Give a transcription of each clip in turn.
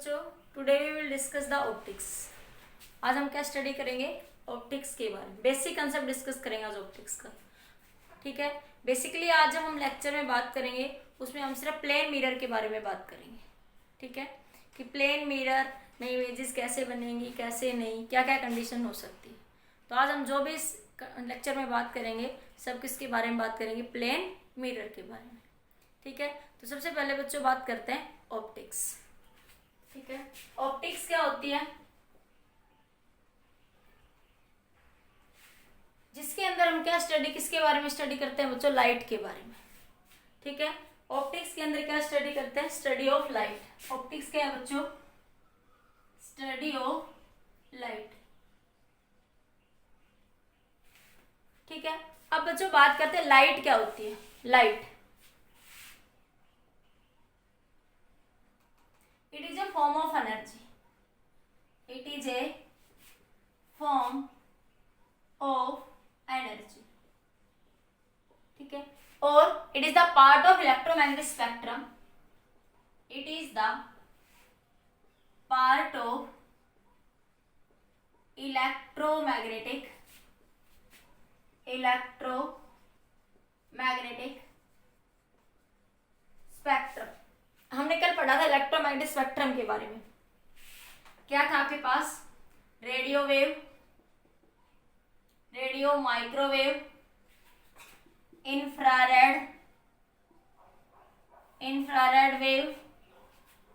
बच्चों, today we will discuss the optics. आज हम क्या स्टडी करेंगे? ऑप्टिक्स के बारे में बेसिक कंसेप्ट डिस्कस करेंगे आज ऑप्टिक्स का। ठीक है, बेसिकली आज जब हम लेक्चर में बात करेंगे उसमें हम सिर्फ प्लेन मिरर के बारे में बात करेंगे। ठीक है, कि प्लेन मिरर में इमेजेस कैसे बनेंगी, कैसे नहीं, क्या क्या कंडीशन हो सकती है। तो आज हम जो भी इस लेक्चर में बात करेंगे सब किसके बारे में बात करेंगे? प्लेन मिरर के बारे में। ठीक है, तो सबसे पहले बच्चों बात करते हैं ऑप्टिक्स। ठीक है, ऑप्टिक्स क्या होती है? जिसके अंदर हम क्या स्टडी, किसके बारे में स्टडी करते हैं बच्चों? लाइट के बारे में। ठीक है, ऑप्टिक्स के अंदर क्या स्टडी करते हैं? Study of light. ऑप्टिक्स क्या है बच्चों? Study of light. ठीक है, अब बच्चों बात करते हैं लाइट क्या होती है। Light it is a form of energy. It is a form of energy. ठीक है, और it is the part of electromagnetic spectrum. It is the part of electromagnetic spectrum. हमने कल पढ़ा था इलेक्ट्रोमैग्नेटिक स्पेक्ट्रम के बारे में। क्या था आपके पास? Radio wave, radio microwave, infrared wave.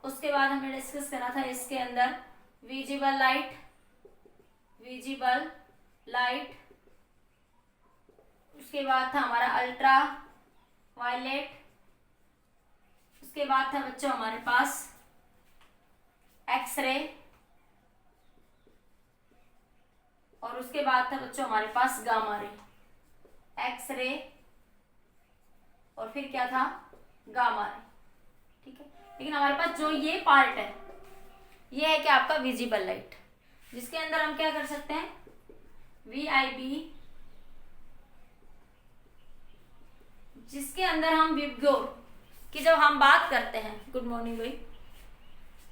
उसके बाद हमने डिस्कस करा था इसके अंदर विजिबल लाइट। उसके बाद था हमारा अल्ट्रा वायलेट। उसके बाद था बच्चों हमारे पास एक्सरे, और उसके बाद था बच्चों हमारे पास गामा रे। एक्सरे और फिर क्या था? Gamma ray. ठीक है, लेकिन हमारे पास जो ये पार्ट है ये है क्या? आपका विजिबल लाइट, जिसके अंदर हम क्या कर सकते हैं? VIB, जिसके अंदर हम विबग्योर कि जब हम बात करते हैं, गुड मॉर्निंग भाई,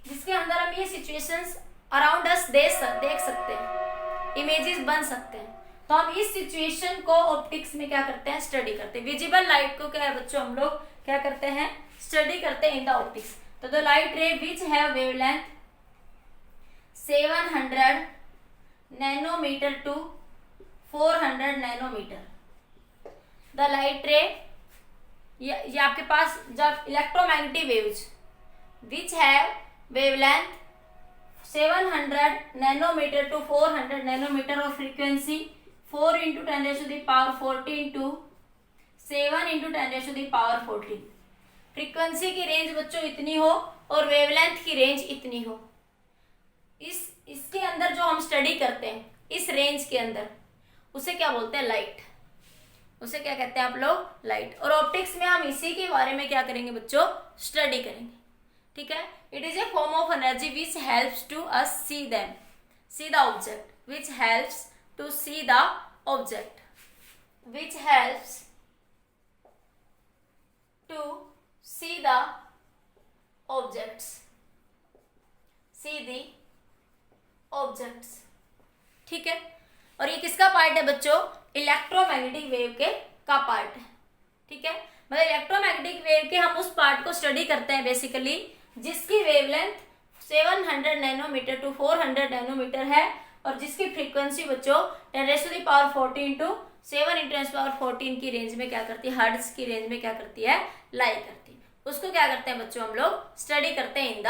जिसके अंदर हम ये सिचुएशंस अराउंड अस देख सकते हैं, इमेजेस बन सकते हैं। तो हम इस सिचुएशन को ऑप्टिक्स में क्या करते हैं? स्टडी करते हैं। विजिबल लाइट को क्या है बच्चों? हम लोग क्या करते हैं? स्टडी करते हैं इन द ऑप्टिक्स। तो the light ray which have wavelength 700 nanometre to 400 nanometre. The light ray, ये आपके पास जब electromagnetic waves which have wavelength 700 nanometre to 400 nanometre और फ्रीक्वेंसी 4 × 10⁻14 टू 7 × 10⁻14। फ्रीक्वेंसी की रेंज बच्चों इतनी हो और वेवलेंथ की रेंज इतनी हो। इसके अंदर जो हम स्टडी करते हैं इस रेंज के अंदर, उसे क्या बोलते हैं? लाइट। उसे क्या कहते हैं आप लोग? लाइट। और ऑप्टिक्स में हम इसी के बारे में क्या करेंगे बच्चों? स्टडी करेंगे। ठीक है, it is a form of energy which helps to us see the object, which helps to see the object, which helps to see the objects, see the objects. ठीक है, और ये किसका पार्ट है बच्चों? इलेक्ट्रोमैग्नेटिक वेव का part है। ठीक है, मतलब इलेक्ट्रोमैग्नेटिक वेव के हम उस पार्ट को स्टडी करते हैं बेसिकली जिसकी वेवलेंथ 700 नैनोमीटर टू 400 नैनोमीटर है और जिसकी फ्रीक्वेंसी बच्चों 10⁻14 टू 7 × 10⁻14 की रेंज में क्या करती है? हर्ट्ज की रेंज में क्या करती है? लाई करती है। उसको क्या करते हैं बच्चों? हम लोग स्टडी करते हैं इन द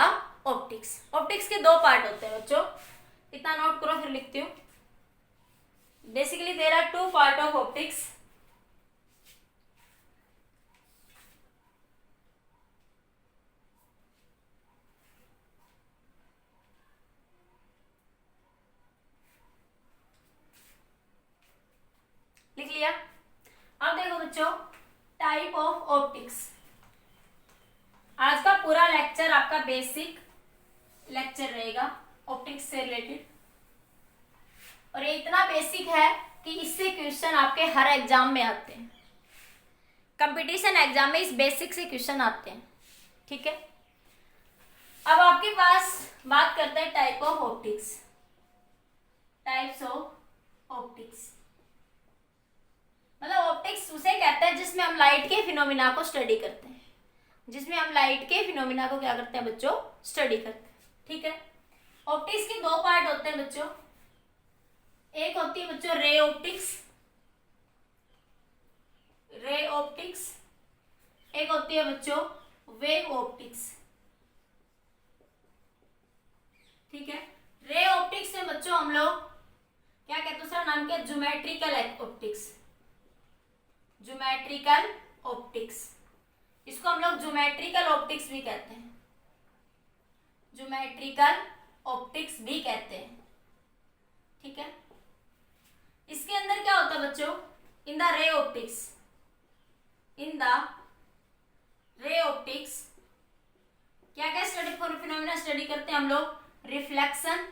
ऑप्टिक्स। ऑप्टिक्स के दो पार्ट होते हैं बच्चों, इतना नोट करो फिर लिखती हूँ। Basically there are two part of optics. लिख लिया? अब देखो बच्चों, टाइप ऑफ ऑप्टिक्स। आज का पूरा लेक्चर आपका बेसिक लेक्चर रहेगा ऑप्टिक्स से रिलेटेड, और ये इतना बेसिक है कि इससे क्वेश्चन आपके हर एग्जाम में आते हैं। कंपटीशन एग्जाम में इस बेसिक से क्वेश्चन आते हैं। ठीक है, अब आपके पास बात करते हैं type of optics, types of optics. मतलब ऑप्टिक्स उसे कहते हैं जिसमें हम लाइट के फिनोमिना को स्टडी करते हैं, जिसमें हम लाइट के फिनोमिना को क्या करते हैं बच्चों, स्टडी करते हैं। ठीक है, ऑप्टिक्स के दो पार्ट होते हैं बच्चों, एक होती है बच्चों रे ऑप्टिक्स, रे ऑप्टिक्स, एक होती है बच्चों वेव ऑप्टिक्स। ठीक है, रे ऑप्टिक्स में बच्चों हम लोग क्या कहते हैं, दूसरा नाम क्या, ज्योमेट्रिकल ऑप्टिक्स, ज्योमेट्रिकल ऑप्टिक्स, इसको हम लोग ज्योमेट्रिकल ऑप्टिक्स भी कहते हैं, ज्योमेट्रिकल ऑप्टिक्स भी कहते हैं। ठीक है, इसके अंदर क्या होता है बच्चों, in the ray optics, in the ray optics क्या क्या स्टडी फिनोमिना स्टडी करते हैं हम लोग, रिफ्लेक्शन,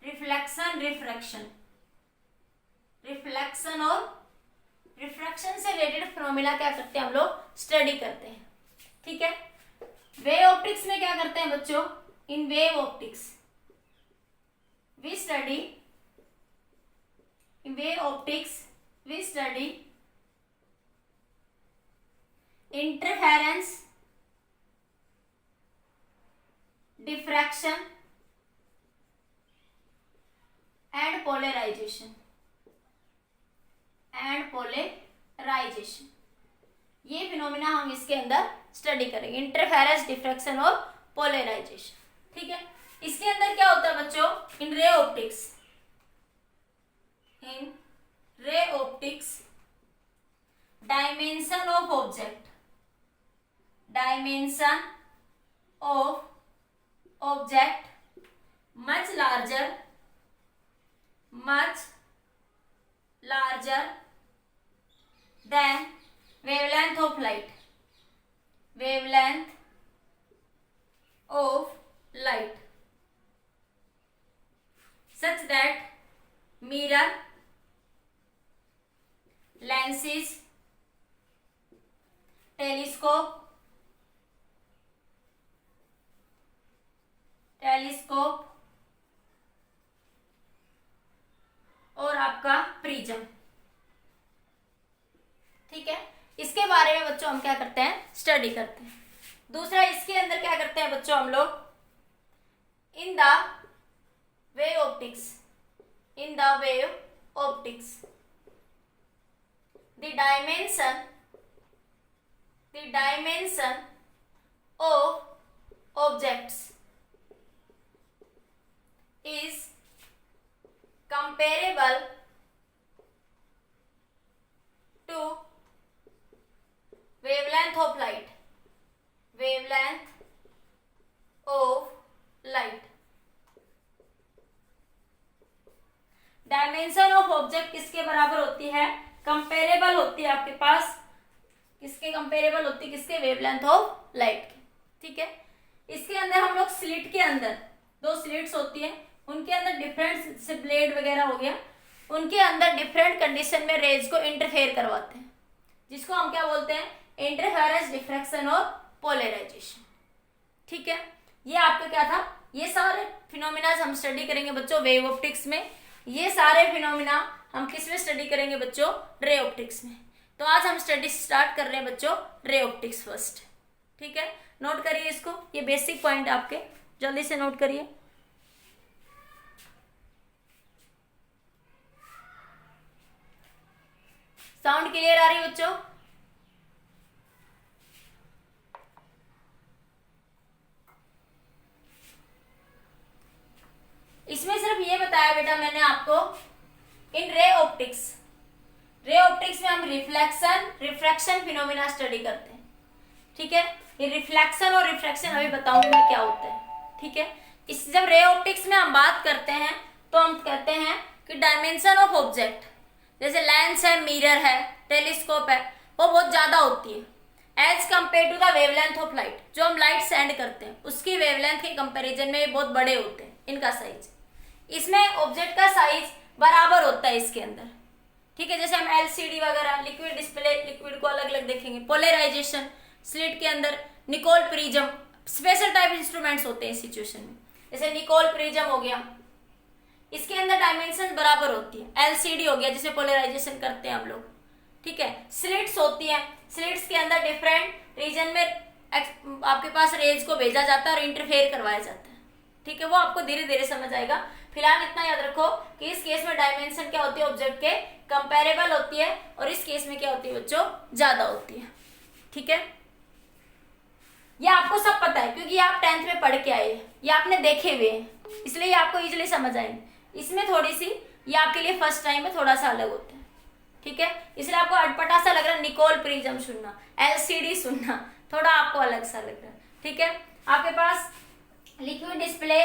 रिफ्लेक्शन, रिफ्रैक्शन, रिफ्लेक्शन और रिफ्रैक्शन से रिलेटेड फिनोमिना क्या करते हैं हम लोग, स्टडी करते हैं। ठीक है, वेव ऑप्टिक्स में क्या करते हैं बच्चों, in wave optics we study, in wave optics we study interference, diffraction and polarization, and polarization, ये फिनोमिना हम इसके अंदर स्टडी करेंगे, इंटरफेरेंस, डिफ्रैक्शन और पोलराइजेशन। ठीक है, इसके अंदर क्या होता है बच्चों, इन ray optics, in ray optics dimension of object, dimension of object much larger, much larger than wavelength of light, wavelength of light, such that mirror, lenses, telescope, telescope और आपका प्रिज्म। ठीक है, इसके बारे में बच्चों हम क्या करते हैं, स्टडी करते हैं। दूसरा, इसके अंदर क्या करते हैं बच्चों हम लोग, in the wave optics, in the wave optics the dimension of objects is comparable to wavelength of light, wavelength of light, dimension of object किसके बराबर होती है, कंपेरेबल होती है आपके पास, किसके कंपेरेबल होती है, किसके, वेवलेंथ ऑफ लाइट के। ठीक है, इसके अंदर हम लोग स्लिट के अंदर दो स्लिट्स होती है, उनके अंदर डिफरेंट से ब्लेड वगैरह हो गया, उनके अंदर डिफरेंट कंडीशन में रेज को इंटरफेयर करवाते हैं, जिसको हम क्या बोलते हैं, इंटरफेरेंस, डिफ्रैक्शन और पोलराइजेशन। ठीक है, ये आपका क्या था, ये सारे फिनोमिना हम स्टडी करेंगे बच्चों वेव ऑप्टिक्स में, ये सारे फिनोमिना हम किस में स्टडी करेंगे बच्चों, रे ऑप्टिक्स में। तो आज हम स्टडी स्टार्ट कर रहे हैं बच्चों रे ऑप्टिक्स फर्स्ट। ठीक है, नोट करिए इसको, ये बेसिक पॉइंट आपके जल्दी से नोट करिए। साउंड क्लियर आ रही है बच्चों? इसमें सिर्फ ये बताया बेटा मैंने आपको, इन रे ऑप्टिक्स, रे ऑप्टिक्स में हम रिफ्लेक्शन, रिफ्रैक्शन फिनोमिना स्टडी करते हैं। ठीक है, ये रिफ्लेक्शन और रिफ्रैक्शन अभी बताऊंगी मैं क्या होता है। ठीक है, इस जब रे ऑप्टिक्स में हम बात करते हैं तो हम कहते हैं कि डायमेंशन ऑफ ऑब्जेक्ट, जैसे लेंस है, मिरर है, टेलीस्कोप है, वो बहुत ज्यादा होती है as compare to the wavelength of light. जो हम लाइट सेंड करते हैं उसकी वेवलेंथ के कंपैरिजन में बहुत बड़े होते हैं इनका साइज। इसमें ऑब्जेक्ट का साइज बराबर होता है इसके अंदर। ठीक है, जैसे हम एलसीडी वगैरह, लिक्विड डिस्प्ले, लिक्विड को अलग अलग देखेंगे। पोलराइजेशन, स्लिट के अंदर Nicol prism, special type instruments होते हैं इस सिचुएशन में, जैसे निकोल प्रिज्म हो गया, इसके अंदर डायमेंशन बराबर होती है। एलसीडी हो गया जिसमें पोलराइजेशन करते हैं हम लोग, ठीक है। स्लिट्स होती है, स्लिट्स के अंदर डिफरेंट रीजन में आपके पास रेज को भेजा जाता है और इंटरफेयर करवाया जाता है, ठीक है। वो आपको धीरे धीरे समझ आएगा। फिलहाल इतना याद रखो कि इस केस में डायमेंशन क्या होती है, ऑब्जेक्ट के कंपेरेबल होती है, और इस केस में क्या होती है बच्चों, ज्यादा होती है, ठीक है। ये आपको सब पता है क्योंकि आप 10th में पढ़ के आए, ये आपने देखे हुए हैं, इसलिए ये आपको इजीली समझ आएंगे। इसमें थोड़ी सी ये आपके लिए फर्स्ट टाइम में थोड़ा सा अलग होता है, ठीक है। इसलिए आपको अटपटा सा लग रहा है निकोल प्रिज्म सुनना, एलसीडी सुनना, थोड़ा आपको अलग सा लग रहा है, ठीक है। आपके पास लिक्विड डिस्प्ले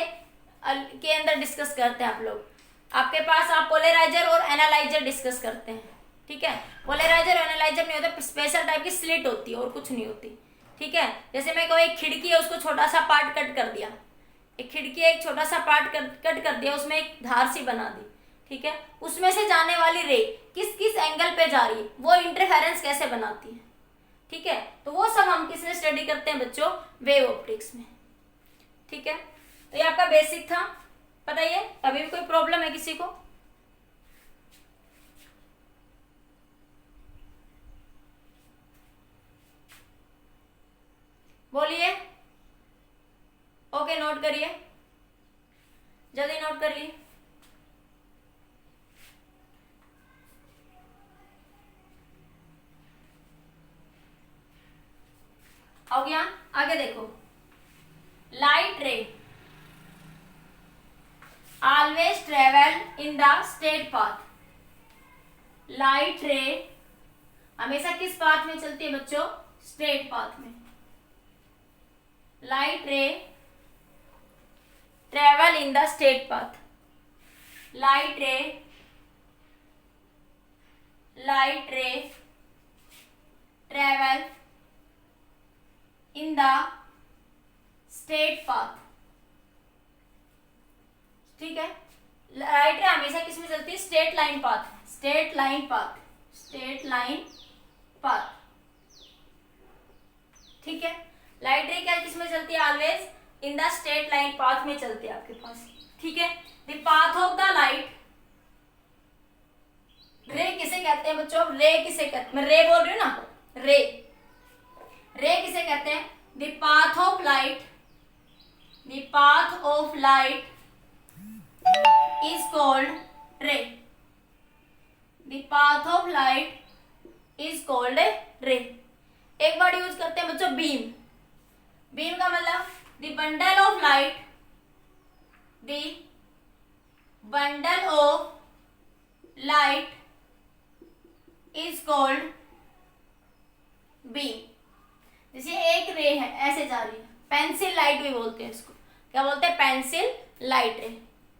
के अंदर डिस्कस करते हैं आप लोग, आपके पास आप पोलराइजर और एनालाइजर डिस्कस करते हैं, ठीक है। पोलराइजर और एनालाइजर नहीं होता, स्पेशल टाइप की स्लिट होती है और कुछ नहीं होती, ठीक है। जैसे मैं कोई एक खिड़की है उसको छोटा सा पार्ट कट कर दिया, एक खिड़की है एक छोटा सा पार्ट कट कर दिया, उसमें एक धार सी बना दी, ठीक है। उसमें से जाने वाली रे किस किस एंगल पे जा रही है, वो इंटरफेरेंस कैसे बनाती है, ठीक है। तो वो सब हम किसमें स्टडी करते हैं बच्चों, वेव ऑप्टिक्स में, ठीक है। तो ये आपका बेसिक था, बताइए अभी भी कोई प्रॉब्लम है किसी को? बोलिए। ओके, नोट करिए, जल्दी नोट करिए। हो गया, आगे देखो। लाइट रे always travel in the straight path. Light रे हमेशा किस पाथ में चलती है बच्चों, स्ट्रेट पाथ में। लाइट रे travel in the straight path. Light रे travel in the straight path, ठीक है। लाइट रे हमेशा किस में चलती है, straight line path, straight line path, straight line path, ठीक है। लाइट रे क्या किस में चलती है, always in the straight line path में चलती है आपके पास, ठीक है। The path of the light, रे किसे कहते हैं बच्चों, रे किसे कहते हैं, मैं रे बोल रही हूँ ना, रे किसे कहते हैं, the path of light, the path of light is called ray. The path of light is called ray. एक वर्ड यूज करते हैं बच्चों, बीम। बीम का मतलब the bundle of light, the bundle of light is called beam. जैसे एक रे है ऐसे जा रही है, पेंसिल लाइट भी बोलते हैं इसको, क्या बोलते हैं, पेंसिल लाइट रे,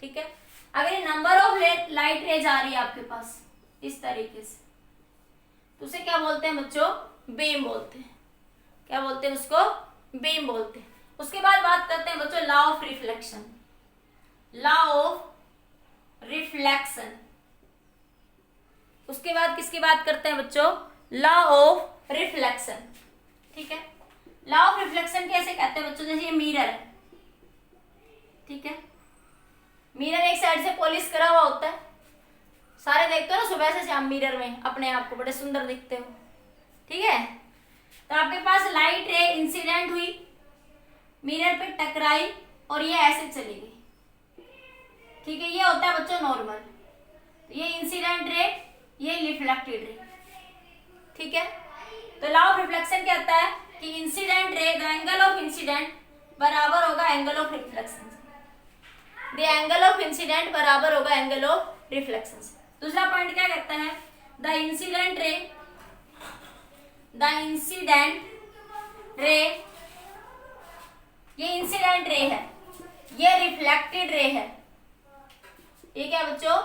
ठीक है। अगर ये नंबर ऑफ लाइट रे जा रही है आपके पास इस तरीके से, तो उसे क्या बोलते हैं बच्चों, बीम बोलते हैं। क्या बोलते हैं उसको, बीम बोलते हैं। उसके बाद बात करते हैं बच्चों law of reflection. Law of reflection, उसके बाद किसकी बात करते हैं बच्चों, लॉ ऑफ रिफ्लेक्शन, ठीक है। लॉ ऑफ रिफ्लेक्शन कैसे कहते हैं बच्चों, जैसे ये मिरर है, ठीक है। मिरर एक साइड से पॉलिश करा हुआ होता है, सारे देखते हो ना सुबह से शाम मिरर में अपने आप को, बड़े सुंदर दिखते हो, ठीक है। तो आपके पास लाइट रे इंसिडेंट हुई, मिरर पे टकराई और ये ऐसे चली गई, ठीक है। ये होता है बच्चों नॉर्मल, ये इंसिडेंट रे, ये रिफ्लेक्टेड रे, ठीक है। तो लॉ ऑफ रिफ्लेक्शन क्या कहता है कि incident ray, the angle of incident बराबर होगा angle of reflection, the angle of incident बराबर होगा एंगल ऑफ रिफ्लेक्शन से। दूसरा पॉइंट क्या कहता है, the incident ray, the incident ray, ये इंसिडेंट रे है, ये रिफ्लेक्टेड रे है, ये क्या बच्चों,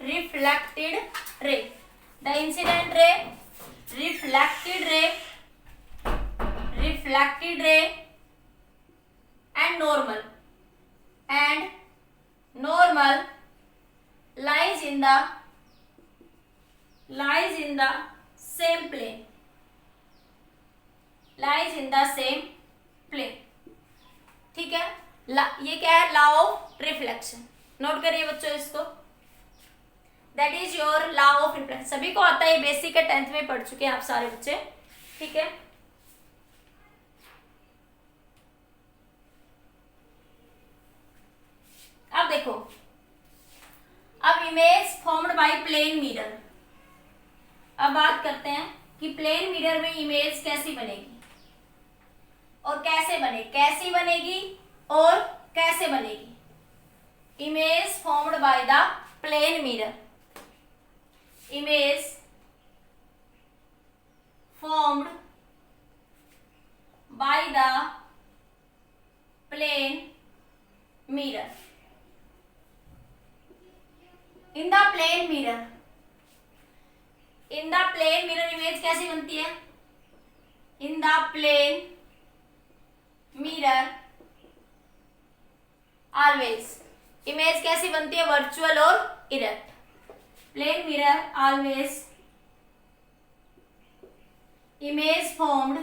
reflected ray. The incident ray, reflected ray, reflected ray and normal, and normal lies in the same plane, lies in the same plane, ठीक है, ये क्या है, लॉ ऑफ रिफ्लेक्शन। नोट करिए बच्चों इसको, that is your law of reflection. सभी को आता है, बेसिक है, 10th में पढ़ चुके हैं आप सारे बच्चे, ठीक है। अब देखो, अब image formed by plane mirror. अब बात करते हैं कि प्लेन मिरर में इमेज कैसी बनेगी और कैसे बनेगी और कैसे बनेगी। Image formed by the plane mirror, image formed by the plane mirror. In the plane mirror image कैसी बनती है। In the plane mirror always image कैसी बनती है, वर्चुअल और erect. Plane mirror always image formed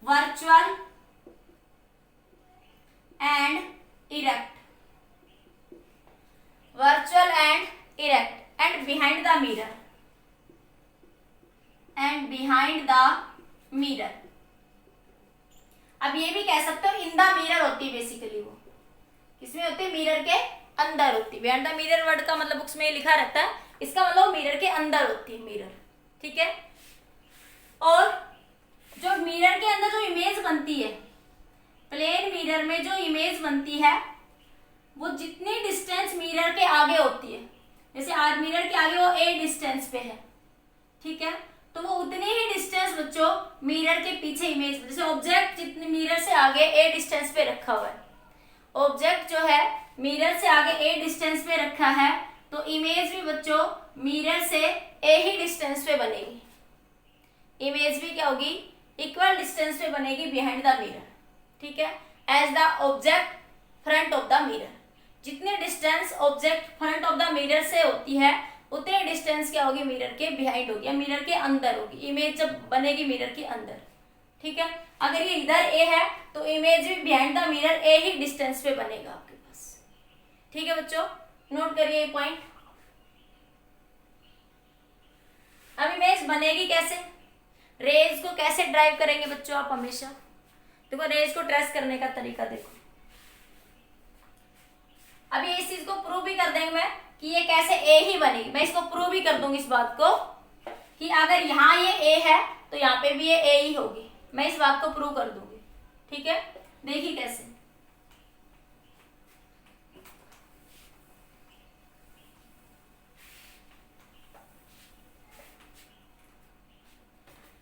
virtual and erect, virtual and erect and behind the mirror। अब ये भी कह सकते हो इन द मिरर होती है, बेसिकली वो किसमें होती है, मिरर के अंदर होती है। बिहाइंड द मिरर वर्ड का मतलब बुक्स में लिखा रहता है, इसका मतलब मिरर के अंदर होती है, मिरर, ठीक है। और जो मिरर के अंदर जो इमेज बनती है, प्लेन मिरर में जो इमेज बनती है वो जितनी डिस्टेंस मिरर के आगे होती है, जैसे आज मिरर के आगे वो a डिस्टेंस पे है, ठीक है, तो वो उतनी ही डिस्टेंस बच्चों मिरर के पीछे इमेज, जैसे ऑब्जेक्ट जितने मिरर से आगे a डिस्टेंस पे रखा हुआ है, ऑब्जेक्ट जो है मिरर से आगे a डिस्टेंस पे रखा है, तो इमेज भी बच्चों मिरर से a ही डिस्टेंस पे बनेगी। इमेज भी क्या होगी, इक्वल डिस्टेंस पे बनेगी बिहाइंड द मिरर, ठीक है, as the object front of the mirror. जितने distance object front of the mirror से होती है उतने डिस्टेंस क्या होगी, मिरर के बिहाइंड होगी या मिरर के अंदर होगी। इमेज जब बनेगी मिरर के अंदर, ठीक है। अगर ये इधर ए है तो इमेज भी behind the mirror A he distance पे बनेगा आपके पास, ठीक है बच्चों, नोट करिए ये पॉइंट। अब इमेज बनेगी कैसे, रेज को कैसे ड्राइव करेंगे बच्चों आप हमेशा, देखो रेज को ट्रेस करने का तरीका देखो। अभी इस चीज को प्रूव भी कर देंगे मैं कि ये कैसे ए ही बनेगी, मैं इसको प्रूव भी कर दूंगी इस बात को कि अगर यहाँ ये ए है तो यहाँ पे भी ये ए ही होगी, मैं इस बात को प्रूव कर दूंगी, ठीक है। देखिए कैसे,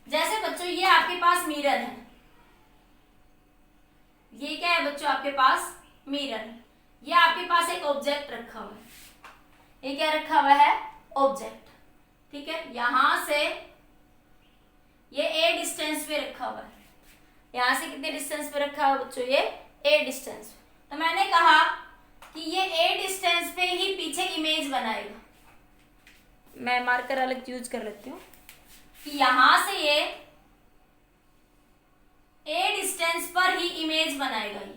जैसे बच्चों ये आपके पास मिरर है, ये क्या है बच्चों आपके पास मिरर है, ये आपके पास एक ऑब्जेक्ट रखा हुआ है, ये क्या रखा हुआ है, ऑब्जेक्ट, ठीक है। यहां से ये ए डिस्टेंस पे रखा हुआ है, यहां से कितने डिस्टेंस पे रखा हुआ है बच्चों, ये ए डिस्टेंस। तो मैंने कहा कि ये ए डिस्टेंस पे ही पीछे इमेज बनाएगा, मैं मार्कर अलग यूज कर लेती हूँ कि यहां से ये ए डिस्टेंस पर ही इमेज बनाएगा ये,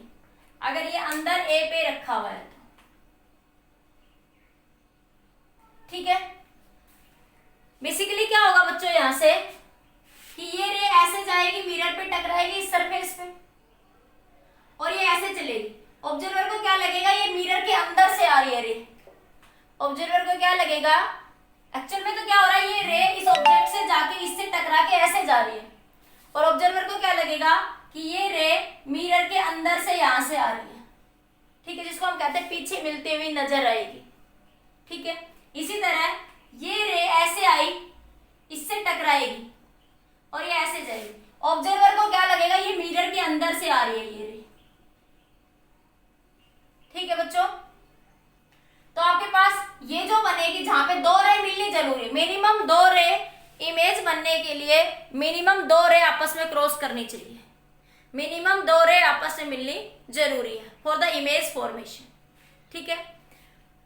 अगर ये अंदर ए पे रखा हुआ है तो, ठीक है। बेसिकली क्या होगा बच्चों यहां से कि ये रे ऐसे जाएगी, मिरर पे टकराएगी इस सरफेस पे और ये ऐसे चलेगी। ऑब्जर्वर को क्या लगेगा, ये मिरर के अंदर से आ रही है रे, ऑब्जर्वर को क्या लगेगा, एक्चुअल में तो क्या हो रहा है, ये रे इस ऑब्जेक्ट से जाके इससे टकरा के ऐसे जा रही है और ऑब्जर्वर को क्या लगेगा कि ये रे मिरर के अंदर से यहां से आ रही है, ठीक है, जिसको हम कहते हैं पीछे मिलती हुई नजर आएगी, ठीक है। इसी तरह ये रे ऐसे आई, इससे टकराएगी और ये ऐसे जाएगी, ऑब्जर्वर को क्या लगेगा, ये मिरर के अंदर से आ रही है ये रे, ठीक है बच्चों। तो आपके पास ये जो बनेगी, जहां पे दो रे मिलनी जरूरी है, मिनिमम दो रे इमेज बनने के लिए मिनिमम दो रे आपस में क्रॉस करनी चाहिए, मिनिमम दो रे आपस में मिलनी जरूरी है फॉर द इमेज फॉर्मेशन, ठीक है।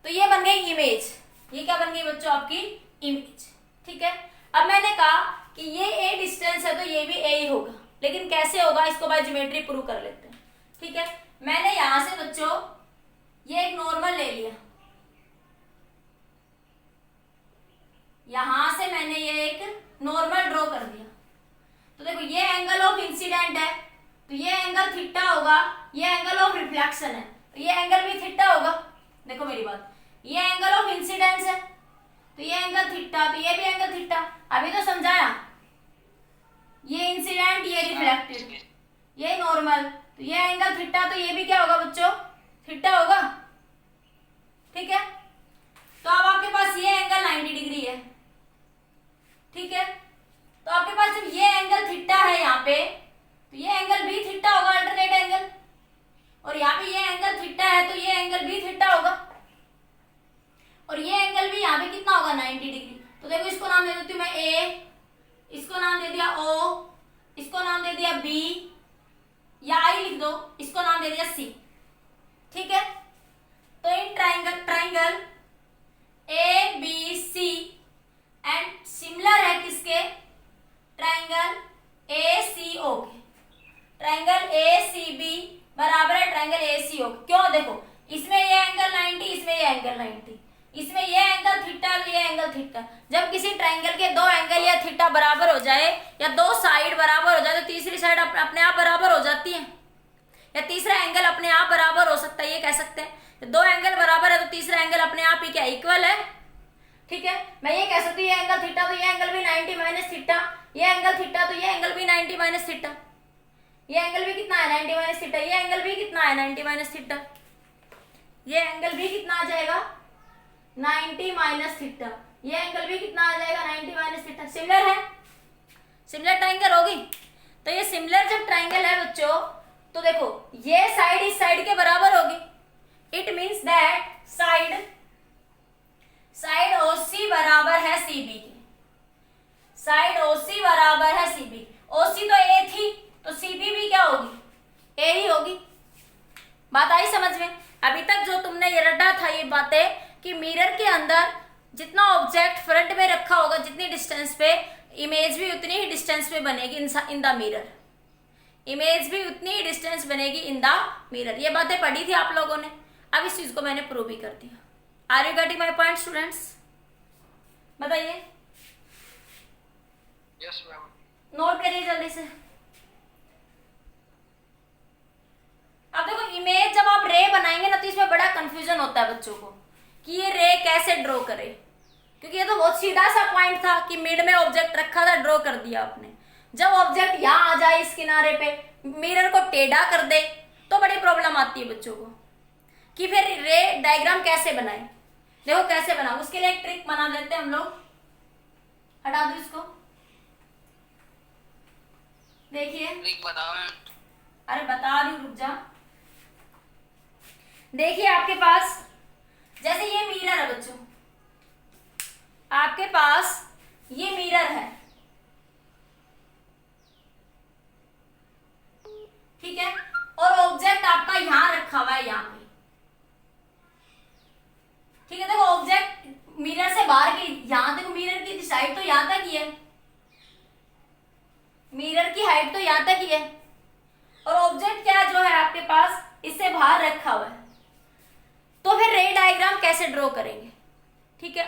तो ये बन गई इमेज, ये क्या बन गई बच्चों आपकी इमेज, ठीक है। अब मैंने कहा कि ये ए डिस्टेंस है तो ये भी ए ही होगा, लेकिन कैसे होगा इसको बाय ज्योमेट्री प्रूव कर लेते हैं। ठीक है, मैंने यहां से बच्चों ये एक नॉर्मल ले लिया, यहां से मैंने ये एक नॉर्मल ड्रॉ कर दिया। तो देखो ये एंगल ऑफ इंसिडेंट है तो ये एंगल थीटा होगा, ये एंगल ऑफ रिफ्लेक्शन है तो ये एंगल भी थीटा होगा। देखो मेरी बात, ये एंगल ऑफ इंसिडेंस है तो ये एंगल थीटा, तो ये भी एंगल थीटा। अभी तो समझाया, ये इंसिडेंट ये रिफ्लेक्टेड ये नॉर्मल, तो ये एंगल थीटा तो ये भी क्या होगा बच्चों, थीटा होगा। ठीक है, तो अब आपके पास ये एंगल 90 डिग्री है। ठीक है, तो आपके पास जब ये एंगल थीटा है यहाँ पे तो ये एंगल भी थीटा होगा, अल्टरनेट एंगल, और यहाँ पे ये एंगल थीटा है तो ये एंगल भी थीटा होगा, और ये एंगल भी यहाँ पे कितना होगा 90 डिग्री। तो देखो इसको नाम दे देती हूँ मैं ए, इसको नाम दे दिया ओ, इसको नाम दे दिया बी या आई लिख दो, इसको नाम दे दिया सी। ठीक है, तो in triangle A B C and similar है किसके, ट्राइंगल ए सी ओ के। ट्राइंगल ए सी बी बराबर है ट्राइंगल ए सी ओ। क्यों, देखो इसमें ये एंगल 90, इसमें ये एंगल 90, इसमें ये एंगल थीटा, ये एंगल थीटा। जब किसी ट्राइंगल के दो एंगल या थीटा बराबर हो जाए या दो साइड बराबर हो जाए तो तीसरी साइड अपने आप बराबर हो जाती है, या तीसरा एंगल अपने आप बराबर हो सकता है, ये कह सकते हैं। दो एंगल बराबर है तो तीसरा एंगल अपने आप ही क्या इक्वल है। ठीक है, मैं ये कह सकती हूँ ये एंगल थीटा तो ये एंगल भी 90 माइनस थीटा, ये एंगल थीटा तो ये एंगल भी 90 माइनस थीटा, ये एंगल भी कितना है 90 माइनस थीटा, ये एंगल भी कितना है 90 माइनस थीटा, ये एंगल भी कितना आ जाएगा 90 माइनस थीटा, ये एंगल भी कितना आ जाएगा 90 माइनस थीटा। सिमिलर है, सिमिलर ट्राइंगल होगी। तो ये सिमिलर जब ट्राइंगल है बच्चों तो देखो ये साइड इस साइड के बराबर होगी, इट मीन्स दैट साइड ओसी बराबर है सीबी के, साइड ओसी बराबर है सीबी। ओसी तो ए थी तो सीबी भी क्या होगी, ए ही होगी। बात आई समझ में। अभी तक जो तुमने ये रटा था ये बातें कि मिरर के अंदर जितना ऑब्जेक्ट फ्रंट में रखा होगा जितनी डिस्टेंस पे, इमेज भी उतनी ही डिस्टेंस पे बनेगी इन द मिरर, इमेज भी उतनी ही डिस्टेंस बनेगी इन द मिरर। ये बातें पढ़ी थी आप लोगों ने, अब इस चीज को मैंने प्रूव भी कर दिया। Are you getting my point students, बताइए। Yes ma'am. नोट करिए जल्दी से। अब देखो इमेज जब आप रे बनाएंगे ना तो इसमें बड़ा कंफ्यूजन होता है बच्चों को कि ये रे कैसे ड्रॉ करे, क्योंकि ये तो बहुत सीधा सा पॉइंट था कि मिड में ऑब्जेक्ट रखा था, ड्रॉ कर दिया आपने। जब ऑब्जेक्ट यहाँ आ जाए इस किनारे पे, मिरर को टेढ़ा कर दे तो बड़ी प्रॉब्लम आती है बच्चों को कि फिर रे डायग्राम कैसे बनाए। देखो कैसे बनाओ, उसके लिए एक ट्रिक बना देते हैं हम लोग। हटा दो इसको, देखिए। ट्रिक बताओ। अरे बता रही हूँ, रुक जा। देखिए आपके पास जैसे ये मिरर है बच्चों, आपके पास ये मिरर है, ठीक है, और ऑब्जेक्ट आपका यहां रखा हुआ है यहाँ पे। ठीक है, देखो ऑब्जेक्ट मिरर से बाहर की, यहां देखो मिरर की साइड तो यहां तक ही है, मिरर की हाइट तो यहां तक ही है, और ऑब्जेक्ट क्या जो है आपके पास इससे बाहर रखा हुआ है। तो फिर रे डायग्राम कैसे ड्रॉ करेंगे। ठीक है,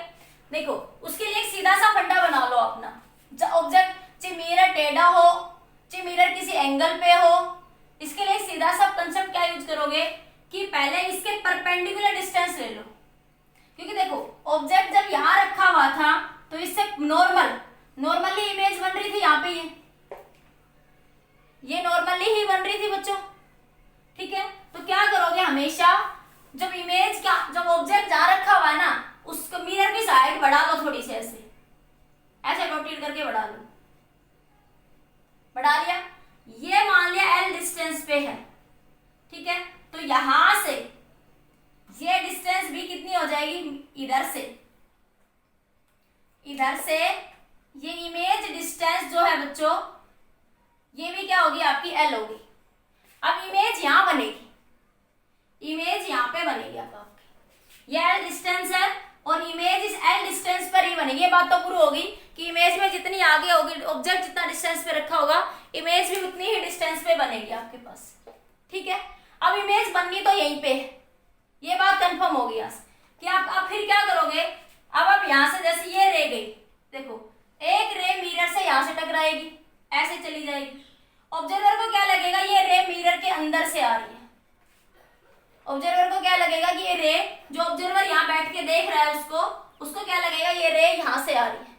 देखो उसके लिए एक सीधा सा फंडा बना लो अपना। जब ऑब्जेक्ट चाहे मिरर टेढ़ा हो चाहे मिरर किसी एंगल पे हो, इसके लिए सीधा सा कंसेप्ट क्या यूज करोगे कि पहले इसके परपेंडिकुलर डिस्टेंस ले लो। क्योंकि देखो ऑब्जेक्ट जब यहां रखा हुआ था तो इससे नॉर्मली इमेज बन रही थी, यहाँ पे ये नॉर्मली ही बन रही थी बच्चों। ठीक है, तो क्या करोगे हमेशा जब इमेज का जब ऑब्जेक्ट जहां रखा हुआ है ना उसको मिरर की साइड बढ़ा लो, थोड़ी सी ऐसे रोटेट करके बढ़ा लो। बढ़ा लिया, ये मान लिया एल डिस्टेंस पे है। ठीक है, तो यहां से ये डिस्टेंस भी कितनी हो जाएगी, इधर से ये इमेज डिस्टेंस जो है बच्चों ये भी क्या होगी आपकी एल होगी। अब इमेज यहां बनेगी, इमेज यहां पे बनेगी आपकी, ये एल डिस्टेंस है और इमेज इस एल डिस्टेंस पर ही बनेगी। ये बात तो प्रूव होगी कि इमेज में जितनी आगे होगी, ऑब्जेक्ट जितना डिस्टेंस पे रखा होगा, इमेज भी उतनी ही डिस्टेंस पे बनेगी आपके पास। ठीक है, अब इमेज बननी तो यहीं पे है, ये बात कंफर्म होगी यहाँ से कि आप फिर क्या करोगे। अब आप यहाँ से जैसे ये रे गई, देखो एक रे मिरर से यहाँ से टकराएगी, ऐसे चली जाएगी। ऑब्जर्वर को क्या लगेगा, ये रे मिरर के अंदर से आ रही है। ऑब्जर्वर को क्या लगेगा कि ये रे, जो ऑब्जर्वर यहाँ बैठ के देख रहा है उसको क्या लगेगा, ये रे यहाँ से आ रही है।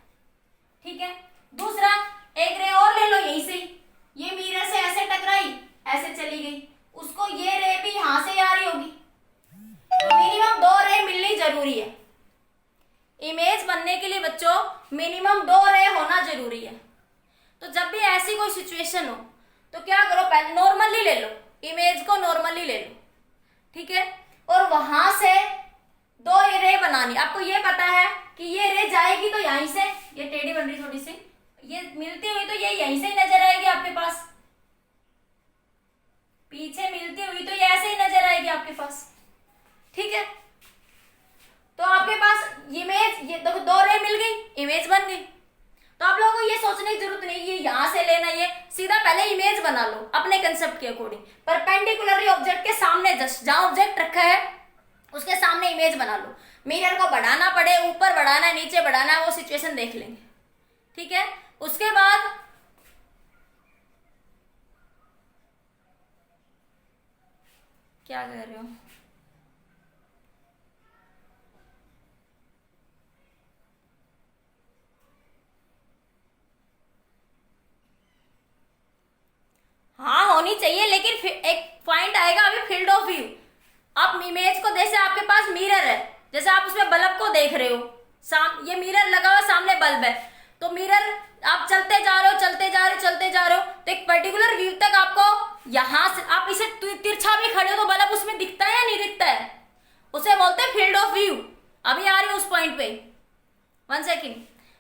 ठीक है, दूसरा एक रे और ले लो यहीं से, ये मिरर से ऐसे टकराई, ऐसे चली गई, उसको ये रे भी यहाँ से आ रही होगी। तो मिनिमम 2 रे मिलनी जरूरी है। इमेज बनने के लिए बच्चों मिनिमम 2 रे होना जरूरी है। तो जब भी ऐसी कोई सिचुएशन हो तो क्या करो, पहले नॉर्मली ले लो, इमेज को नॉर्मली ले लो। ठीक है, और वहां से 2 रे बनानी। आपको ये पता है कि ये रे जाएगी तो यहीं से, ये टेढ़ी बन रही थोड़ी सी, ये मिलती हुई तो ये यहीं से ही नजर आएगी आपके पास, पीछे मिलती हुई तो ये ऐसे ही नजर आएगी आपके पास। ठीक है, तो आपके पास इमेज, ये देखो 2 रे मिल गई, इमेज बन गई। तो आप लोगों को ये सोचने की जरूरत नहीं, ये यहां से लेना, ये सीधा पहले इमेज बना लो अपने कंसेप्ट के अकॉर्डिंग। परपेंडिकुलरली ऑब्जेक्ट के सामने, जस्ट जहां ऑब्जेक्ट रखा है उसके सामने इमेज बना लो। मिरर को बढ़ाना पड़े, ऊपर बढ़ाना है, नीचे बढ़ाना है, वो सिचुएशन देख लेंगे। ठीक है, उसके बाद क्या कर रहे हो, हाँ होनी चाहिए, लेकिन एक पॉइंट आएगा अभी, फील्ड ऑफ व्यू। आप इमेज को, जैसे आपके पास मिरर है, जैसे आप उसमें बल्ब को देख रहे हो, ये मिरर लगा हुआ, सामने बल्ब है, तो मिरर आप चलते जा रहे हो, चलते जा रहे हो, चलते जा रहे हो, तो एक पर्टिकुलर व्यू तक आपको, यहां से आप इसे तिरछा भी खड़े हो तो बल्ब उसमें दिखता है या नहीं दिखता है, उसे बोलते हैं फील्ड ऑफ व्यू। अभी आ रही है उस पॉइंट पे, 1 सेकेंड।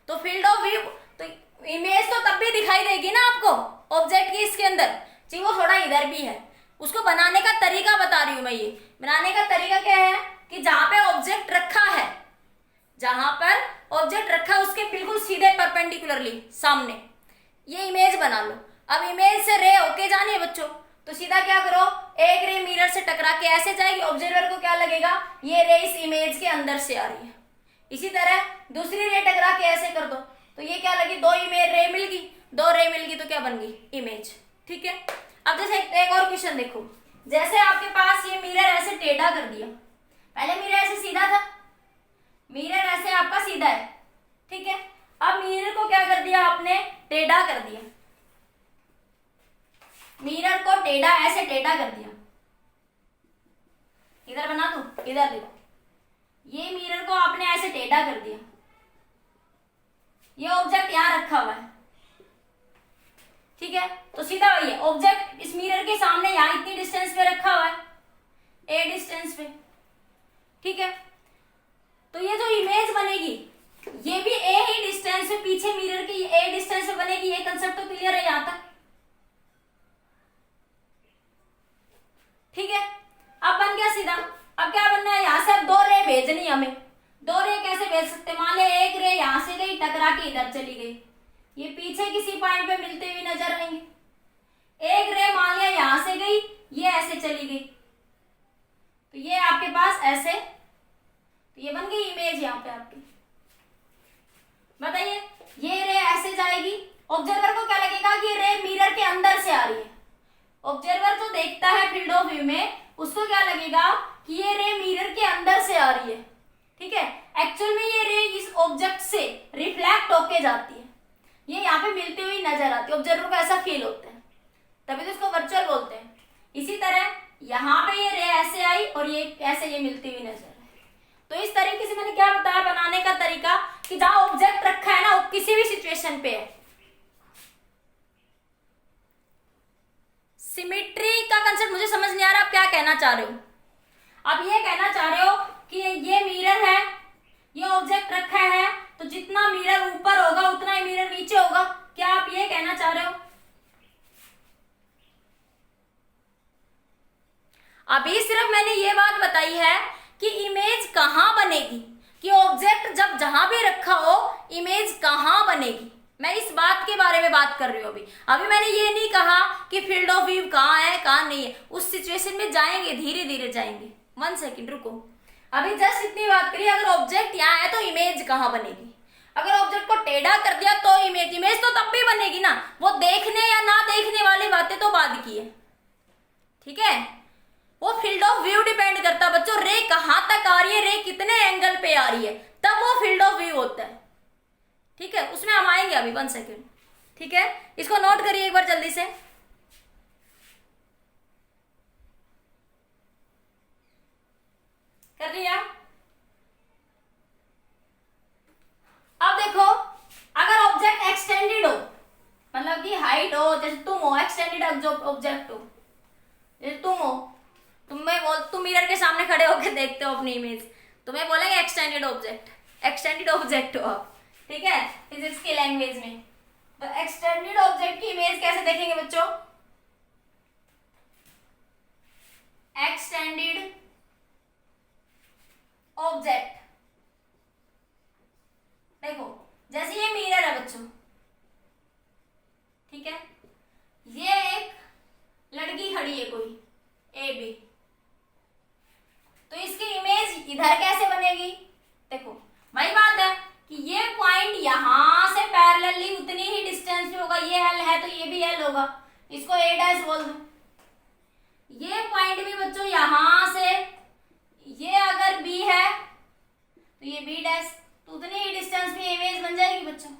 तो फील्ड ऑफ व्यू, तो इमेज तो तब भी दिखाई देगी ना आपको ऑब्जेक्ट की इसके अंदर, जी वो थोड़ा इधर भी है। उसको बनाने का तरीका बता रही हूं मैं। ये बनाने का तरीका क्या है कि जहां पे ऑब्जेक्ट रखा है, जहां पर ऑब्जेक्ट रखा है उसके बिल्कुल सीधे परपेंडिकुलरली सामने ये इमेज बना लो। अब इमेज से रे होके जानी है बच्चों, तो सीधा क्या करो, एक रे मिरर से टकरा के ऐसे जाएगी, ऑब्जर्वर को क्या लगेगा, ये रे इस इमेज के अंदर से आ रही है। इसी तरह दूसरी रे टकरा के ऐसे कर दो, तो ये क्या लगी, 2 इमेज रे मिल गई, 2 रे मिल गई तो क्या बन गई, इमेज। ठीक है, अब जैसे एक और क्वेश्चन देखो, जैसे आपके पास ये मिरर ऐसे टेढ़ा कर दिया, पहले मिरर ऐसे सीधा था, मिरर ऐसे आपका सीधा है। ठीक है, अब मिरर को क्या कर दिया आपने, टेढ़ा कर दिया, मिरर को टेढ़ा, ऐसे टेढ़ा कर दिया। इधर बना दूं, इधर देखो, ये मिरर को आपने ऐसे टेढ़ा कर दिया, ये ऑब्जेक्ट यहां रखा हुआ है। ठीक है, तो सीधा वही है, ऑब्जेक्ट इस मिरर के सामने यहां इतनी डिस्टेंस पे रखा हुआ है, ए डिस्टेंस पे। ठीक है, तो ये जो इमेज बनेगी ये भी ए ही डिस्टेंस पे, पीछे मिरर की ए डिस्टेंस पे बनेगी। ये कंसेप्ट तो क्लियर है यहां तक। ठीक है, अब बन गया सीधा। अब क्या बनना है, यहां से अब 2 रे भेजनी है हमें। 2 रे कैसे भेज सकते, मान ले एक रे यहां से गई, टकरा के इधर चली गई, ये पीछे किसी पॉइंट पे मिलते हुए नजर आएंगे। एक रे मान लिया यहां से गई, ये ऐसे चली गई, तो ये आपके पास ऐसे, तो ये बन गई इमेज यहां पे आपकी। बताइए, ये रे ऐसे जाएगी, ऑब्जर्वर को क्या लगेगा कि रे मिरर के अंदर से आ रही है। ऑब्जर्वर जो देखता है फील्ड ऑफ व्यू में, उसको क्या लगेगा कि ये रे मिरर के अंदर से आ रही है। ठीक है, एक्चुअल में ये रे इस ऑब्जेक्ट से रिफ्लेक्ट होके जाती है, ये यहाँ पे मिलती हुई नजर आती है, ऑब्जर्वर को ऐसा फील होता है, तभी तो इसको वर्चुअल बोलते हैं। इसी तरह यहाँ पे ये रे ऐसे आई और ये ऐसे ये मिलती हुई नजर आई। तो इस तरीके से मैंने क्या बताया बनाने का तरीका, कि जहां ऑब्जेक्ट रखा है ना, वो किसी भी सिचुएशन पे है। सिमेट्री का कंसेप्ट मुझे समझ नहीं आ रहा, आप क्या कहना चाह रहे हो। आप ये कहना चाह रहे हो कि ये मिरर है, ये ऑब्जेक्ट रखा है, तो जितना मिरर ऊपर होगा उतना ही मिरर नीचे होगा, क्या आप ये कहना चाह रहे हो। अभी सिर्फ मैंने ये बात बताई है कि इमेज कहां बनेगी, कि ऑब्जेक्ट जब जहां भी रखा हो इमेज कहां बनेगी। मैं इस बात के बारे में बात कर रही हूँ। अभी मैंने ये नहीं कहा कि फील्ड ऑफ व्यू कहाँ है कहाँ नहीं है, उस सिचुएशन में जाएंगे, धीरे धीरे जाएंगे। 1 सेकेंड रुको, अभी जस्ट इतनी बात करिए, अगर ऑब्जेक्ट यहाँ है तो इमेज कहाँ बनेगी। अगर ऑब्जेक्ट को टेढ़ा कर दिया तो इमेज तो तब भी बनेगी ना, वो देखने या ना देखने वाली बातें तो बाद की है, ठीक है। वो फील्ड ऑफ व्यू डिपेंड करता है बच्चों, रे कहाँ तक आ रही है, रे कितने एंगल पे आ रही है, तब वो फील्ड ऑफ व्यू होता है, ठीक है। उसमें हम आएंगे अभी 1 सेकेंड, ठीक है। इसको नोट करिए एक बार जल्दी से। कर लिया। अब देखो, अगर ऑब्जेक्ट एक्सटेंडेड हो, मतलब कि हाइट हो, जैसे तुम हो, एक्सटेंडेड ऑब्जेक्ट हो, जैसे तुम हो, तुम मिरर के सामने खड़े होकर देखते हो अपनी इमेज, तुम्हें बोलेंगे एक्सटेंडेड ऑब्जेक्ट हो आप, ठीक है, फिजिक्स की लैंग्वेज में। तो एक्सटेंडेड ऑब्जेक्ट की इमेज कैसे देखेंगे बच्चों? एक्सटेंडेड ऑब्जेक्ट, देखो जैसे ये मिरर है बच्चों, ठीक है, ये एक लड़की खड़ी है कोई ए बी, तो इसकी इमेज इधर कैसे बनेगी? देखो वही बात है कि ये पॉइंट यहां से पैरेलली उतनी ही डिस्टेंस पे होगा, ये एल है तो ये भी एल होगा, इसको ए डैश बोल दो। ये पॉइंट भी बच्चों यहां से, ये अगर बी है तो ये बी डैश, तो उतनी ही डिस्टेंस पे इमेज बन जाएगी बच्चों,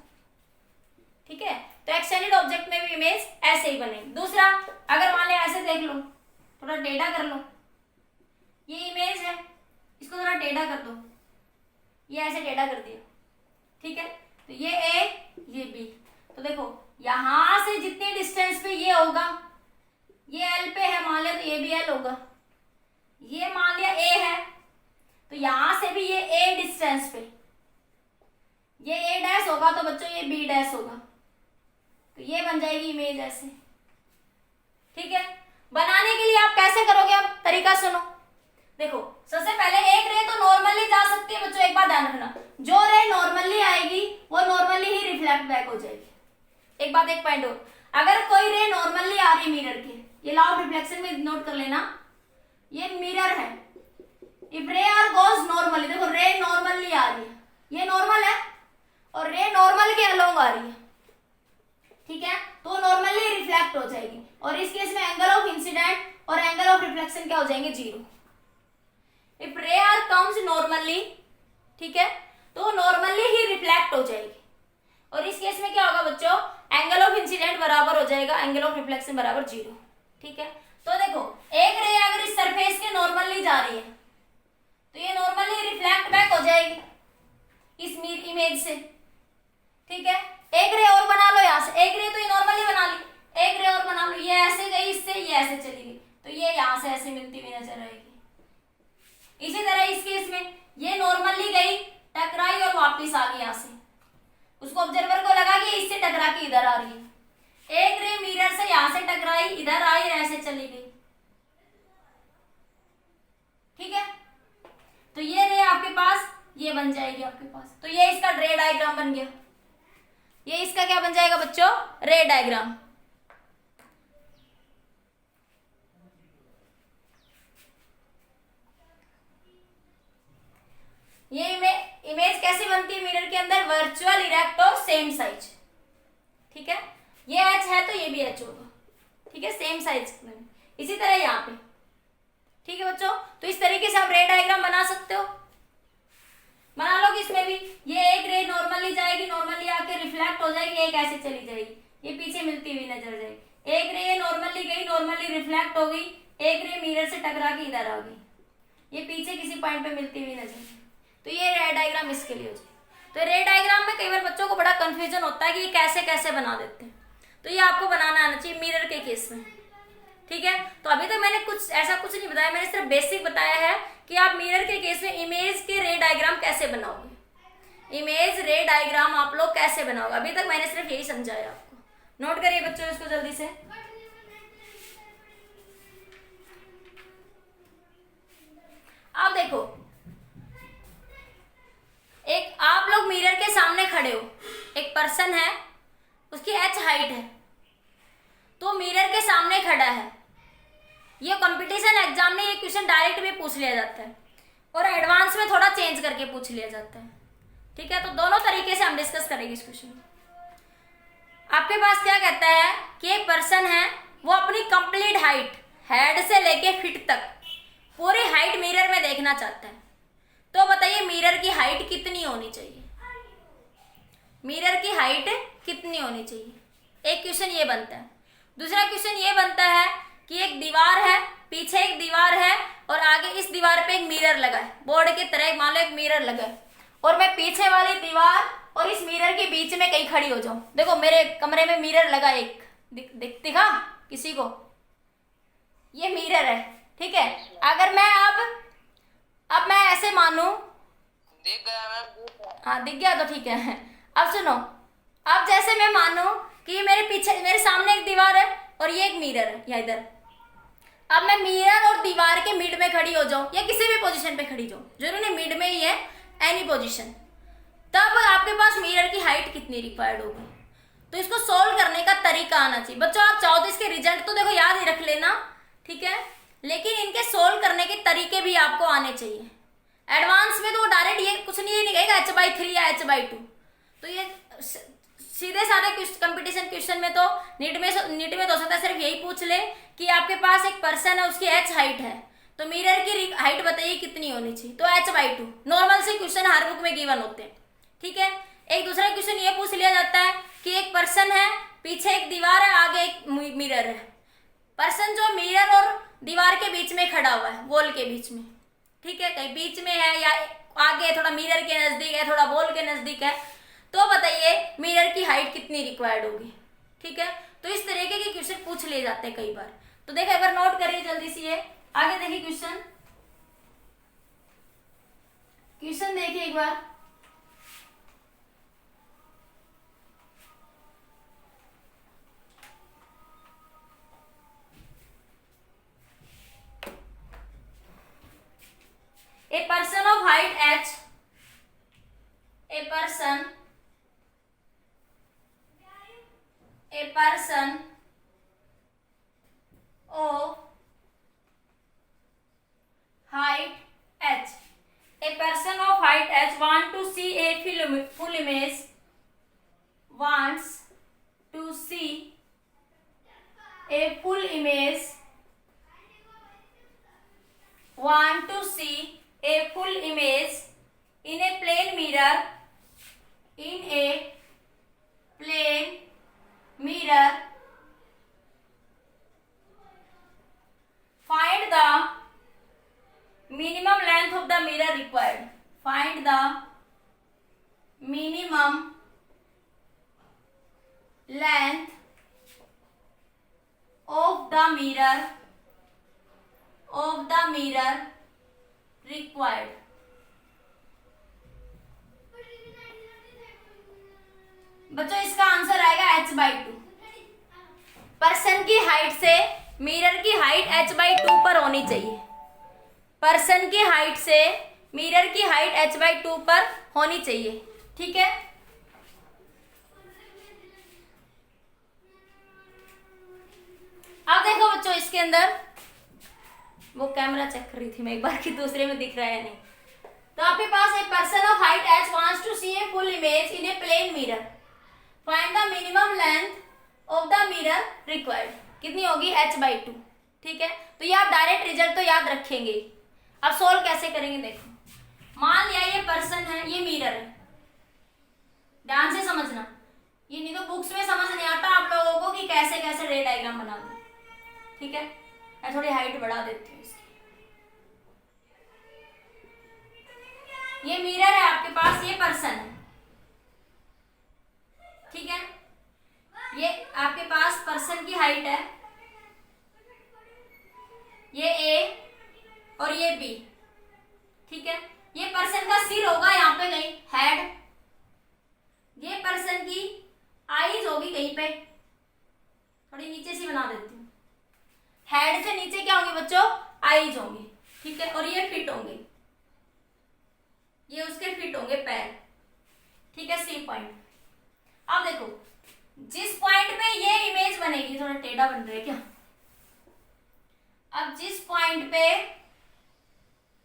ठीक है। तो एक्सटेंडेड ऑब्जेक्ट में भी इमेज ऐसे ही बनेगी। दूसरा, अगर मान लिया ऐसे देख लो, थोड़ा टेढ़ा कर लो, ये इमेज है, इसको थोड़ा टेढ़ा कर दो, ये ऐसे टेढ़ा कर दिया, ठीक है, तो ये ए ये बी, तो देखो यहां से जितनी डिस्टेंस पे ये होगा, ये एल पे है मान लिया तो ये भी एल होगा, ये मान लिया ए है तो यहां से भी ये ए डिस्टेंस पे ये ए डैश होगा, तो बच्चों ये बी डैश होगा, तो ये बन जाएगी इमेज ऐसे, ठीक है। बनाने के लिए आप कैसे करोगे? अब तरीका सुनो, देखो सबसे पहले एक रे तो नॉर्मली जा सकती है बच्चों, एक बात ध्यान रखना, जो रे नॉर्मली आएगी वो नॉर्मली ही रिफ्लेक्ट बैक हो जाएगी। एक बात, एक पॉइंट और, अगर कोई रे नॉर्मली आ रही मिरर के, ये लॉ ऑफ रिफ्लेक्शन में नोट कर लेना, ये मिरर है, इफ रे आर गोज नॉर्मली, देखो रे नॉर्मली आ रही है, ये नॉर्मल है और रे नॉर्मल के अलोंग आ रही है, ठीक है, तो नॉर्मली रिफ्लेक्ट हो जाएगी, और इस केस में एंगल ऑफ इंसिडेंट और एंगल ऑफ रिफ्लेक्शन क्या हो जाएंगे? 0। इफ रे आर कम्स नॉर्मली, ठीक है, तो नॉर्मली ही रिफ्लेक्ट हो जाएगी, और इस केस में क्या होगा बच्चों? एंगल ऑफ इंसिडेंट बराबर हो जाएगा एंगल ऑफ रिफ्लेक्शन बराबर 0, ठीक है। तो देखो एक रे अगर इस सरफेस के नॉर्मली जा रही है तो ये नॉर्मली रिफ्लेक्ट बैक हो जाएगी इस इमेज से, ठीक है। एक रे और बना लो यहाँ से, एक रे तो ये नॉर्मली बना ली, एक रे और बना लो, ये ऐसे गई इससे, ये ऐसे चली गई, तो ये यहाँ से ऐसे मिलती हुई नजर आएगी। इसी तरह इस केस में ये नॉर्मली गई, टकराई और वापस आ गई यहाँ से, उसको ऑब्जर्वर को लगा कि इससे टकरा के इधर आ रही है, एक रे मिरर से यहाँ से टकराई, इधर आई, ऐसे चली गई, ठीक है। तो ये रे आपके पास ये बन जाएगी आपके पास, तो ये इसका रे डायग्राम बन गया, ये इसका क्या बन जाएगा बच्चों? रे डायग्राम। ये इमेज कैसे बनती है मिरर के अंदर? Virtual erect of same size, ठीक है, ये एच है तो ये भी एच होगा, ठीक है, सेम साइज में। इसी तरह यहाँ पे, ठीक है बच्चों, तो इस तरीके से आप रे डायग्राम बना सकते हो। बना लो कि इसमें भी ये एक रे नॉर्मली जाएगी, नॉर्मली आके रिफ्लेक्ट हो जाएगी, एक ऐसे चली जाएगी, ये पीछे मिलती हुई नजर जाएगी, एक रे नॉर्मली गई, नॉर्मली रिफ्लेक्ट हो गई, एक रे मिरर से टकरा के इधर आ गई, ये पीछे किसी पॉइंट पे मिलती हुई नजर, तो ये रे डायग्राम इसके लिए हो जाए। तो रे डायग्राम में कई बार बच्चों को बड़ा कंफ्यूजन होता है कि ये कैसे कैसे बना देते हैं, तो ये आपको बनाना आना चाहिए मिरर के केस में, ठीक है। तो अभी तक मैंने ऐसा कुछ नहीं बताया, मैंने सिर्फ बेसिक बताया है कि आप मिरर के केस में इमेज के रे डायग्राम कैसे बनाओगे, इमेज रे डायग्राम आप लोग कैसे बनाओगे, अभी तक मैंने सिर्फ यही समझाया आपको। नोट करिए बच्चों इसको जल्दी से। अब देखो पर्सन है, उसकी h हाइट है, तो मिरर के सामने खड़ा है। ये कंपटीशन एग्जाम में ये क्वेश्चन डायरेक्ट भी पूछ लिया जाता है और एडवांस में थोड़ा चेंज करके पूछ लिया जाता है। ठीक है, तो दोनों तरीके से हम डिस्कस करेंगे इस क्वेश्चन में। आपके पास क्या कहता है कि एक पर्सन है, वो अपनी कंप्लीट हाइट हेड से लेके फीट तक पूरी हाइट मिरर में देखना चाहता है। तो बताइए मिरर की हाइट कितनी होनी चाहिए? मिरर की हाइट कितनी होनी चाहिए? एक क्वेश्चन ये बनता है। दूसरा क्वेश्चन ये बनता है कि एक दीवार है, पीछे एक दीवार है और आगे इस दीवार पे एक मिरर लगा है, बोर्ड की तरह मान लो एक मिरर लगा है, और मैं पीछे वाली दीवार और इस मिरर के बीच में कहीं खड़ी हो जाऊं। देखो मेरे कमरे में मिरर लगा एक, दिखा किसी को? ये मिरर है, ठीक है। अगर मैं अब मैं ऐसे मानू, दिख गया मैम। हाँ दिख गया तो ठीक है। अब सुनो, अब जैसे मैं मानू कि मेरे सामने एक दीवार है और ये एक मिरर है या इधर। अब मैं मिरर और दीवार के मिड में खड़ी हो जाऊं या किसी भी पोजीशन पे खड़ी जाऊं, जरूरी नहीं मिड में ही है, एनी पोजीशन, तब आपके पास मिरर की हाइट कितनी रिक्वायर्ड होगी? तो इसको सोल्व करने का तरीका आना चाहिए। बच्चों आप चाहो तो इसके रिजल्ट तो देखो याद ही रख लेना, ठीक है, लेकिन इनके सोल्व करने के तरीके भी आपको आने चाहिए। एडवांस में तो वो डायरेक्ट ये कुछ नहीं कहेगा h/3 या h/2, तो ये सीधे साधे कंपटीशन क्वेश्चन में तो नीट में तो हो सकता है सिर्फ यही पूछ ले कि आपके पास एक पर्सन है, उसकी h हाइट है, तो मिरर की हाइट बताइए कितनी होनी चाहिए? तो h/2। नॉर्मल से क्वेश्चन हर बुक में गिवन होते हैं, ठीक है। एक दूसरा क्वेश्चन ये पूछ लिया जाता है कि एक पर्सन है, पीछे एक दीवार है, आगे एक मिरर है। पर्सन जो मिरर और दीवार के बीच में खड़ा हुआ है, वॉल के बीच में, ठीक है, कहीं बीच में है या आगे थोड़ा मिरर के नजदीक है, थोड़ा वॉल के नजदीक है, तो बताइए मिरर की हाइट कितनी रिक्वायर्ड होगी? ठीक है, तो इस तरीके के क्वेश्चन पूछ लिए जाते हैं कई बार। तो देखो एक बार नोट करिए जल्दी से, ये आगे देखिए क्वेश्चन देखिए एक बार। A person of height h, a person of height h, a person of height h want to see a full image, wants to see a full image, want to see a full image in a plane mirror, in a plane mirror. Find the minimum length of the mirror required. Find the minimum length of the mirror required. बच्चों इसका answer आएगा h/2। Person की height से mirror की height h/2 पर होनी चाहिए। Person की हाइट से मिरर की हाइट h/2 पर होनी चाहिए, ठीक है। अब देखो बच्चों इसके अंदर, वो कैमरा चेक कर रही थी मैं एक बार कि दूसरे में दिख रहा है नहीं। तो आपके पास एक person of height h wants to see a full image in a plane mirror. Find the minimum length of the mirror required. कितनी होगी? h/2, ठीक है। तो ये आप डायरेक्ट रिजल्ट तो याद रखेंगे। अब सोल्व कैसे करेंगे देखो, मान लिया ये पर्सन है, ये मिरर है, ध्यान से समझना, ये नहीं तो बुक्स में समझ नहीं आता आप लोगों को कि कैसे कैसे रे डायग्राम बना दो, ठीक है। मैं थोड़ी हाइट बढ़ा देती हूँ इसकी। ये मिरर है आपके पास, ये पर्सन है, ठीक है। ये आपके पास पर्सन की हाइट है, ये A और ये B, ठीक है। ये पर्सन का सिर होगा यहाँ पे कहीं, हेड। ये पर्सन की आईज होगी कहीं पे, थोड़ी नीचे से बना देती हूँ। हेड से नीचे क्या होंगे बच्चों? आईज होंगे, ठीक है। और ये फिट होंगे, ये उसके फिट होंगे पैर, ठीक है, सी पॉइंट। अब देखो जिस पॉइंट पे ये इमेज बनेगी, थोड़ा टेढ़ा बन रहा है क्या? अब जिस पॉइंट पे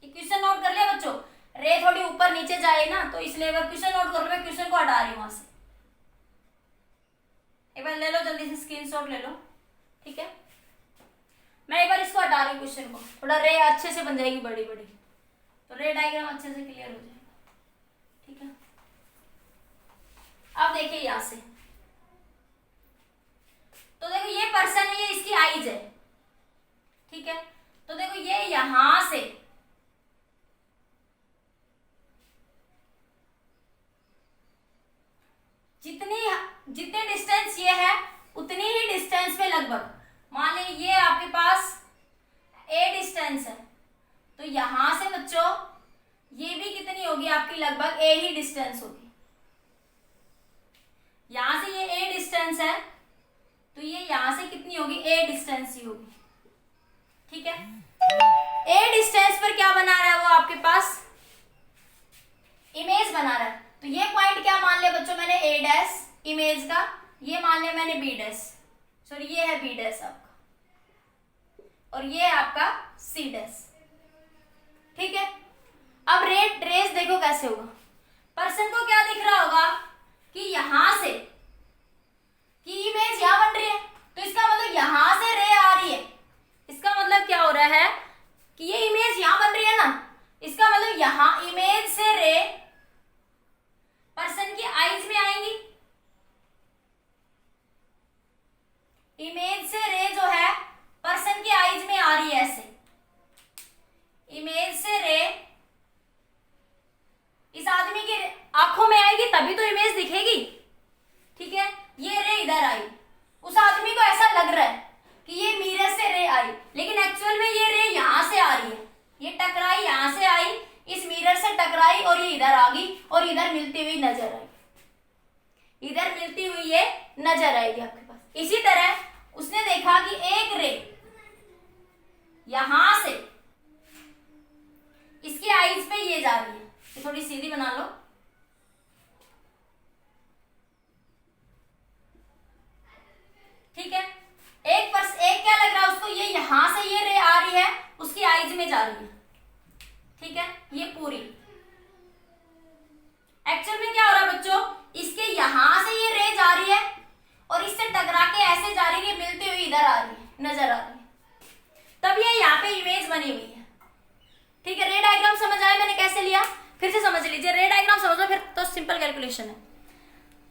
क्वेश्चन नोट कर लिया बच्चों, रे थोड़ी ऊपर नीचे जाए ना, तो इसलिए अगर क्वेश्चन नोट कर लो, मैं क्वेश्चन को हटा रही हूं वहां से। एक बार ले लो जल्दी से स्क्रीनशॉट ले लो, ठीक है? मैं एक बार इसको हटा रही हूँ क्वेश्चन को, थोड़ा रे अच्छे से बन जाएगी बड़ी बड़ी, तो रे डायग्राम अच्छे से क्लियर हो जाएगा, ठीक है? अब देखिए यहां से, तो देखो ये पर्सन है, ये इसकी आइज है, ठीक है? तो देखो ये यहां से जितने डिस्टेंस ये है उतनी ही डिस्टेंस में लगभग, मान लीजिए ये आपके पास ए डिस्टेंस है, तो यहां से बच्चों ये भी कितनी होगी आपकी, लगभग ए ही डिस्टेंस होगी। यहां से ये ए डिस्टेंस है, तो ये यहां से कितनी होगी, ए डिस्टेंस ही होगी, ठीक है? ए डिस्टेंस पर क्या बना रहा है वो आपके पास, इमेज बना रहा है। तो ये पॉइंट क्या मान लिया बच्चों मैंने, ए डैश इमेज का, ये मान लिया मैंने बी डैश, सॉरी ये है बी डैश आपका, और ये है आपका सी डैश, ठीक है? अब रेट ट्रेस देखो कैसे होगा, पर्सन को क्या दिख रहा होगा कि यहां से कि इमेज यहां बन रही है, तो इसका मतलब यहां से रे आ रही है, इसका मतलब क्या हो रहा है कि ये इमेज यहां बन रही है ना, इसका मतलब यहां इमेज से रे पर्सन की आईज में आएंगी, इमेज से रे जो है पर्सन की आईज में आ रही है, ऐसे इमेज से रे इस आदमी की आंखों में आएगी तभी तो इमेज दिखेगी, ठीक है? ये रे इधर आई, उस आदमी को ऐसा लग रहा है कि ये मिरर से रे आई, लेकिन एक्चुअल में ये रे यहां से आ रही है, ये टकराई यहां से आई, इस मिरर से टकराई और ये इधर आ गई और इधर मिलती हुई नजर आएगी, इधर मिलती हुई ये नजर आएगी आपके पास। इसी तरह उसने देखा कि एक रे यहां से इसकी आईज पे ये जा रही है, ये थोड़ी सीधी बना लो, ठीक है? एक क्या लग रहा है उसको, ये यहां से ये रे आ रही है, उसकी आईज में जा रही है, ठीक है? ये पूरी एक्चुअल में क्या हो रहा है बच्चों, इसके यहां से ये रे जा रही है और इससे टकरा के ऐसे जा रही है, मिलती हुई इधर आ रही है, नजर आ रही है, तब ये यहाँ पे इमेज बनी हुई है, ठीक है? रे डायग्राम समझ आया मैंने कैसे लिया, फिर से समझ लीजिए, रे डायग्राम समझो फिर तो सिंपल कैलकुलेशन है।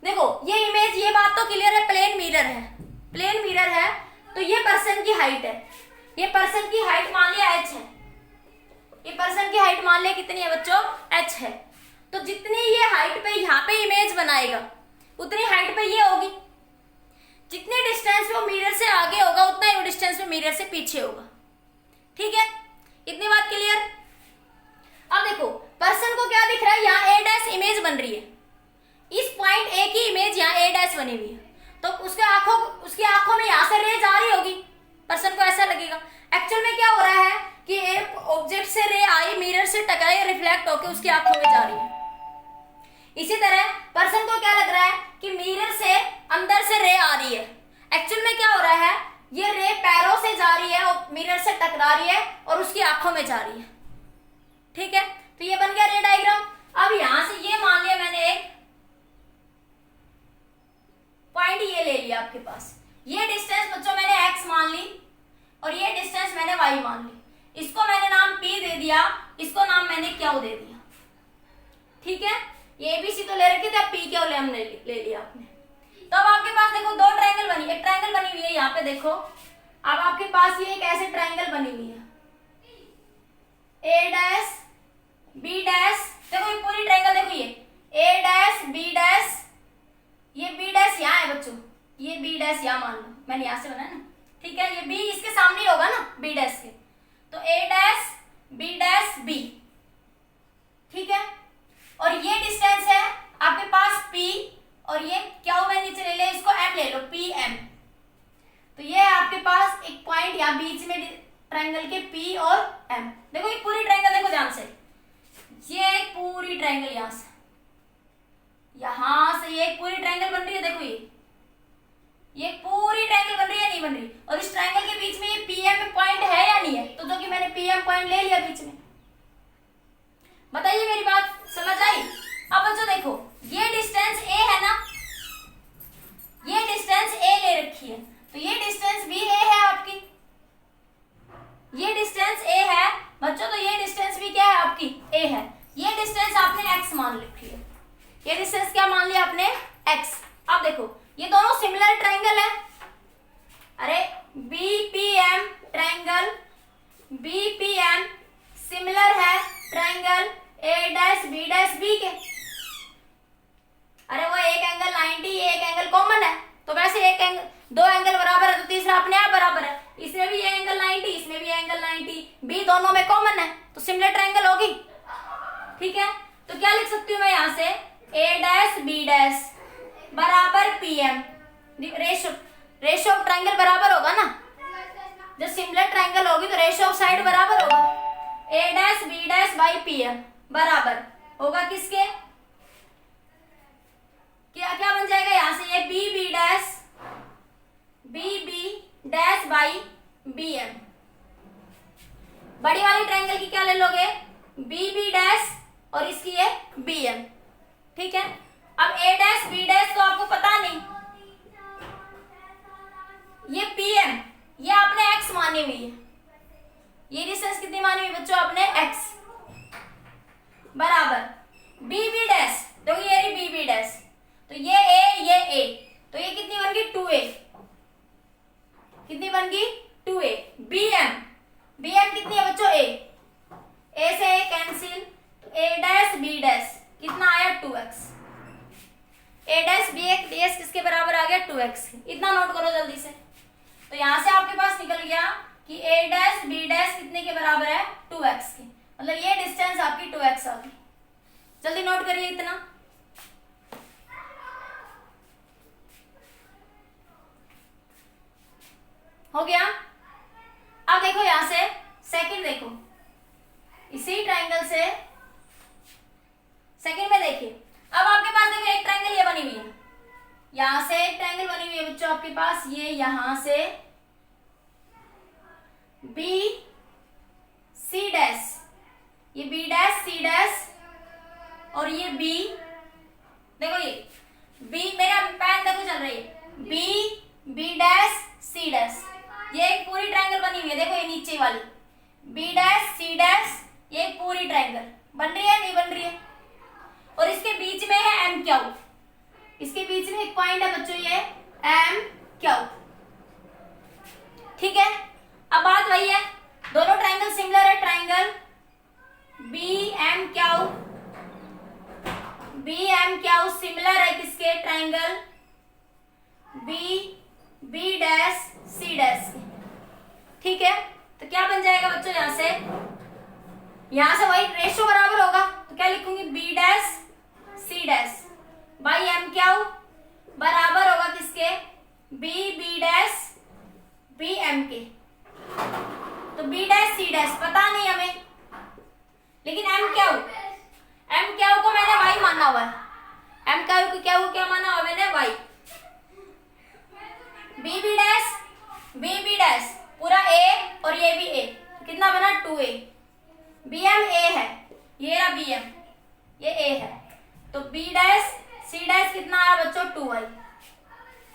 देखो ये इमेज, ये बात तो क्लियर है, प्लेन मिरर है, प्लेन मिरर है, तो ये पर्सन की हाइट है, ये पर्सन की हाइट मान लिया h है, ये पर्सन की हाइट मान लिया कितनी है बच्चों, h है, तो जितनी ये हाइट पे यहाँ पे इमेज बनाएगा उतनी हाइट पे ये होगी, जितने डिस्टेंस पे वो मिरर से आगे होगा उतना ही डिस्टेंस पे मिरर से पीछे होगा, ठीक है? इतनी बात क्लियर? अब देखो पर्सन को क्या दिख रहा है, यहाँ ए डैश इमेज बन रही है, इस पॉइंट ए की इमेज यहाँ ए डैश बनी हुई है, तो उसकी आंखों में यहाँ से रे जा रही होगी, पर्सन को ऐसा लगेगा। एक्चुअल में क्या हो रहा है कि एक ऑब्जेक्ट से रे आई, मिरर से टकराई, रिफ्लेक्ट होकर उसकी आंखों में जा रही है। इसी तरह पर्सन को क्या लग रहा है कि मिरर से अंदर से रे आ रही है, एक्चुअल में क्या हो रहा है, ये रे पैरों से जा रही है और मिरर से टकरा रही है और उसकी आंखों में जा रही है, ठीक है? तो ये बन गया रे डायग्राम। अब यहां से ये मान लिया मैंने एक पॉइंट ये ले लिया आपके पास, ये डिस्टेंस बच्चों मैंने x मान ली और ये डिस्टेंस मैंने y मान ली, इसको मैंने नाम p दे दिया, इसको नाम मैंने q दे दिया, ठीक है? ये ABC तो ले रखे थे, अब p q ले हमने ले लिया आपने। तो अब आपके पास देखो दो ट्रायंगल बनी, एक ट्रायंगल बनी हुई है यहाँ पे देखो, अब आपके पास ये एक ऐसे ट्रायंगल बनी हुई है, a डैश b डैश, देखो ये पूरी ट्रायंगल देखो, ये a डैश b डैश, ये बी डैश यहाँ है बच्चों, ये बी डैश यहाँ मान लो, मैंने यहाँ से बनाया ना, ठीक है? ये बी इसके सामने ही होगा ना बी डैश के, तो A dash B dash B, ठीक है? और ये डिस्टेंस है आपके पास p, और ये क्या हुआ नीचे ले ले, इसको m ले लो, पी एम, तो ये है आपके पास एक पॉइंट यहाँ बीच में ट्रायंगल के p और m। देखो ये पूरी ट्रायंगल देखो ध्यान से, ये एक पूरी ट्रायंगल यहाँ से, यहां से ये एक पूरी ट्रायंगल बन रही है, देखो ये पूरी ट्रायंगल बन रही है, नहीं बन रही? और इस ट्रायंगल के बीच में ये पीएम पॉइंट है या नहीं है? तो जो कि मैंने पीएम पॉइंट ले लिया बीच में। बताइए मेरी बात समझ आई? अब बच्चों देखो, ये डिस्टेंस ए है ना, ये डिस्टेंस ए ले रखी है, तो ये डिस्टेंस भी ए है आपकी, ये डिस्टेंस ए है बच्चों, तो ये डिस्टेंस भी क्या है आपकी? ए है। ये डिस्टेंस आपने एक्स मान रखी है, ये डिस्टेंस क्या मान लिया आपने? एक्स। अब देखो ये दोनों सिमिलर ट्रायंगल है, अरे बीपीएम ट्रायंगल, बीपीएम सिमिलर है ट्रायंगल ए डैश बी के। अरे वो एक एंगल 90, ये एक एंगल कॉमन है, तो वैसे एक एंगल, दो एंगल बराबर है तो तीसरा अपने आप बराबर है, इसमें भी ये एंगल 90, इसमें भी एंगल 90, बी दोनों में कॉमन है, तो सिमिलर ट्रायंगल होगी। ठीक है, तो क्या लिख सकती हूँ मैं यहाँ से? ए डैश बी डैश बराबर पीएम, रेशियो ऑफ ट्रायंगल बराबर होगा ना, जब सिमिलर ट्रायंगल होगी तो रेशियो ऑफ साइड बराबर होगा। A dash B dash by PM बराबर होगा किसके? क्या क्या बन जाएगा यहाँ से? ये B B dash by B M. बड़ी वाली ट्रायंगल की क्या ले लोगे? बी डैश और इसकी है बी एम। ठीक है, अब ए डैश बी डैश तो आपको पता नहीं, ये पीएम ये आपने एक्स मानी हुई है, ये डिस्टेंस कितनी मानी हुई बच्चों आपने? एक्स बराबर बी डैश, तो ये रही बी डैश, तो ये ए, तो ये कितनी बन गई? 2a, कितनी बन गई? 2a। bm कितनी है बच्चों? a से a कैंसिल, तो a डैश b डैश कितना आया? 2x। a dash b dash किसके बराबर आ गया? 2x। इतना नोट करो जल्दी से। तो यहां से आपके पास निकल गया कि a डैश b डैश कितने के बराबर है? 2x के, मतलब ये डिस्टेंस आपकी 2x आ गई। जल्दी नोट करिए इतना। हो गया? अब देखो यहां से सेकंड, देखो इसी ट्रायंगल से सेकंड में देखिए, अब आपके पास देखो एक ट्रायंगल ये बनी हुई है, यहां से एक ट्रायंगल बनी हुई है बच्चों आपके पास, ये यहां से बी सी डैश, ये बी डैश सी डैश, और ये बी, देखो ये बी, मेरा पेन देखो चल रही है, बी डैश सी डैश, ये एक पूरी ट्रायंगल बनी हुई है, देखो ये नीचे वाली बी डैश सी डैश, ये एक पूरी ट्रायंगल बन रही है, नहीं बन रही है? और इसके बीच में है एम क्यू, इसके बीच में एक पॉइंट है बच्चों, ये एम क्यू। ठीक है, अब बात वही है, दोनों ट्रायंगल सिमिलर है, triangle B M Q similar है किसके? Triangle B dash C dash. ठीक है, तो क्या बन जाएगा बच्चों? यहां से वही रेशियो बराबर होगा, तो क्या लिखूंगी? B dash C dash by M Q बराबर होगा किसके? बी डैश बी एम के। तो बी डैश सी डैश पता नहीं हमें, लेकिन एम क्यू को मैंने वाई माना हुआ है, एम क्यू को क्या माना हुआ मैंने? वाई। बी डैश पूरा ए और ये भी ए, कितना बना? 2a। bm a है, ये रहा bm, ये a है, तो b डैश c डैश कितना आया बच्चों? 2y।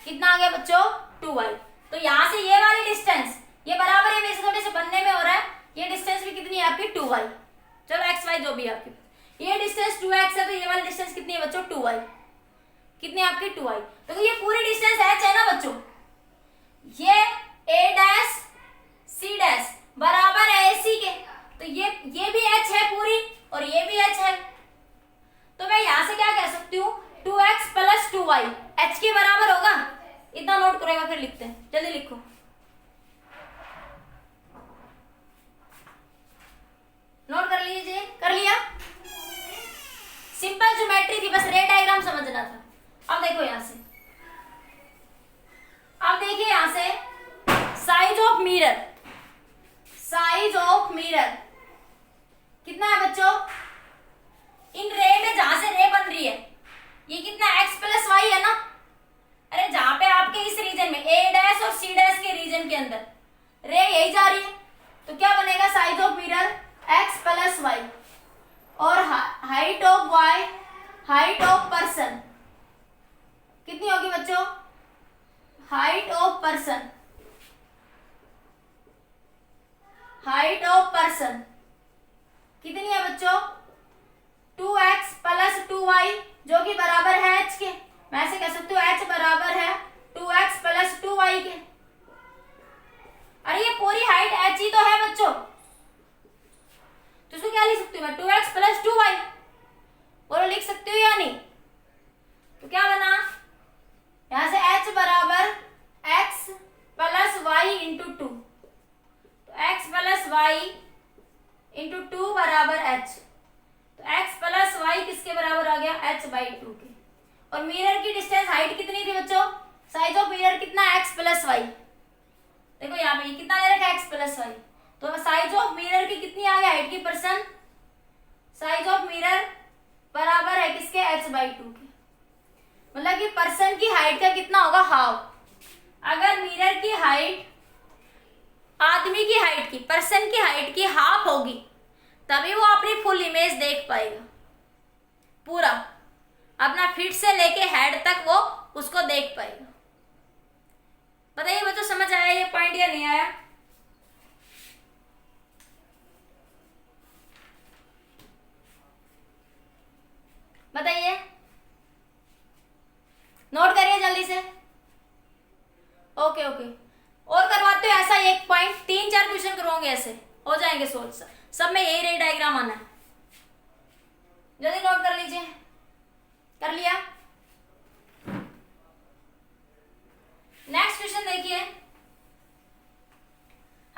कितना आ गया बच्चों? 2y। तो यहां से ये वाली डिस्टेंस, ये बराबर है, वैसे थोड़े से बनने में हो रहा है, ये डिस्टेंस भी कितनी है आपकी? 2y। चलो xy जो भी है आपकी, ये डिस्टेंस 2x है, तो ये वाली डिस्टेंस कितनी है बच्चों? 2y। कितनी आपकी? 2y। तो ये पूरी डिस्टेंस h है ना बच्चों, ये a डैश c डैश बराबर है ac के, तो ये भी h है पूरी और ये भी h है, तो मैं यहां से क्या कह सकती हूँ? 2x प्लस 2y h के बराबर होगा। इतना नोट करेगा, फिर लिखते हैं, जल्दी लिखो। नोट कर लीजिए, कर लिया? सिंपल ज्योमेट्री थी, बस रे डायग्राम समझना था। अब देखो यहां से, अब देखिए यहां से साइज ऑफ मिरर कितना है बच्चों? इन रे में जहां से रे बन रही है, ये कितना x प्लस वाई है ना। अरे जहां पे आपके इस रीजन में a डैश और c डैश के रीजन के अंदर रे यही जा रही है, तो क्या बनेगा size of mirror x plus Y, और height of y, height of person कितनी होगी बच्चों, height of person, height of person कितनी है बच्चों 2x प्लस 2y, जो कि बराबर है h के। मैं ऐसे कह सकती हूँ h बराबर है 2x प्लस 2y के। अरे ये पूरी हाइट h ही तो है बच्चों, तो इसको क्या लिख सकती हूँ मैं 2x प्लस 2y, बोलो लिख सकती हूँ या नहीं। तो क्या बना यहां से h बराबर x प्लस वाई इंटू 2, तो x प्लस वाई इंटू 2 बराबर h, तो x प्लस वाई किसके बराबर आ गया h बाई 2 के। और मिरर की डिस्टेंस हाइट कितनी थी बच्चों, साइज ऑफ मिरर कितना x प्लस वाई, देखो यहाँ पे कितना ले रखा है x प्लस वाई, तो साइज ऑफ मिरर की कितनी आ गया हाइट की पर्सन, साइज ऑफ मिरर बराबर है किसके h बाई 2 के। मतलब कि पर्सन की हाइट का कितना होगा हाफ। अगर मिरर की हाइट आदमी की हाइट की, पर्सन की हाइट की हाफ होगी, तभी वो अपनी फुल इमेज देख पाएगा, पूरा अपना फीट से लेके हेड तक वो उसको देख पाएगा। बताइए बच्चों समझ आया ये पॉइंट या नहीं आया। बताइए, नोट करिए जल्दी से। ओके ओके, और करवाते हो ऐसा एक पॉइंट, 3-4 क्वेश्चन करवाओगे ऐसे हो जाएंगे सोल्व। सब में यही रे डायग्राम आना है, जल्दी नोट कर लीजिए। कर लिया। नेक्स्ट क्वेश्चन देखिए।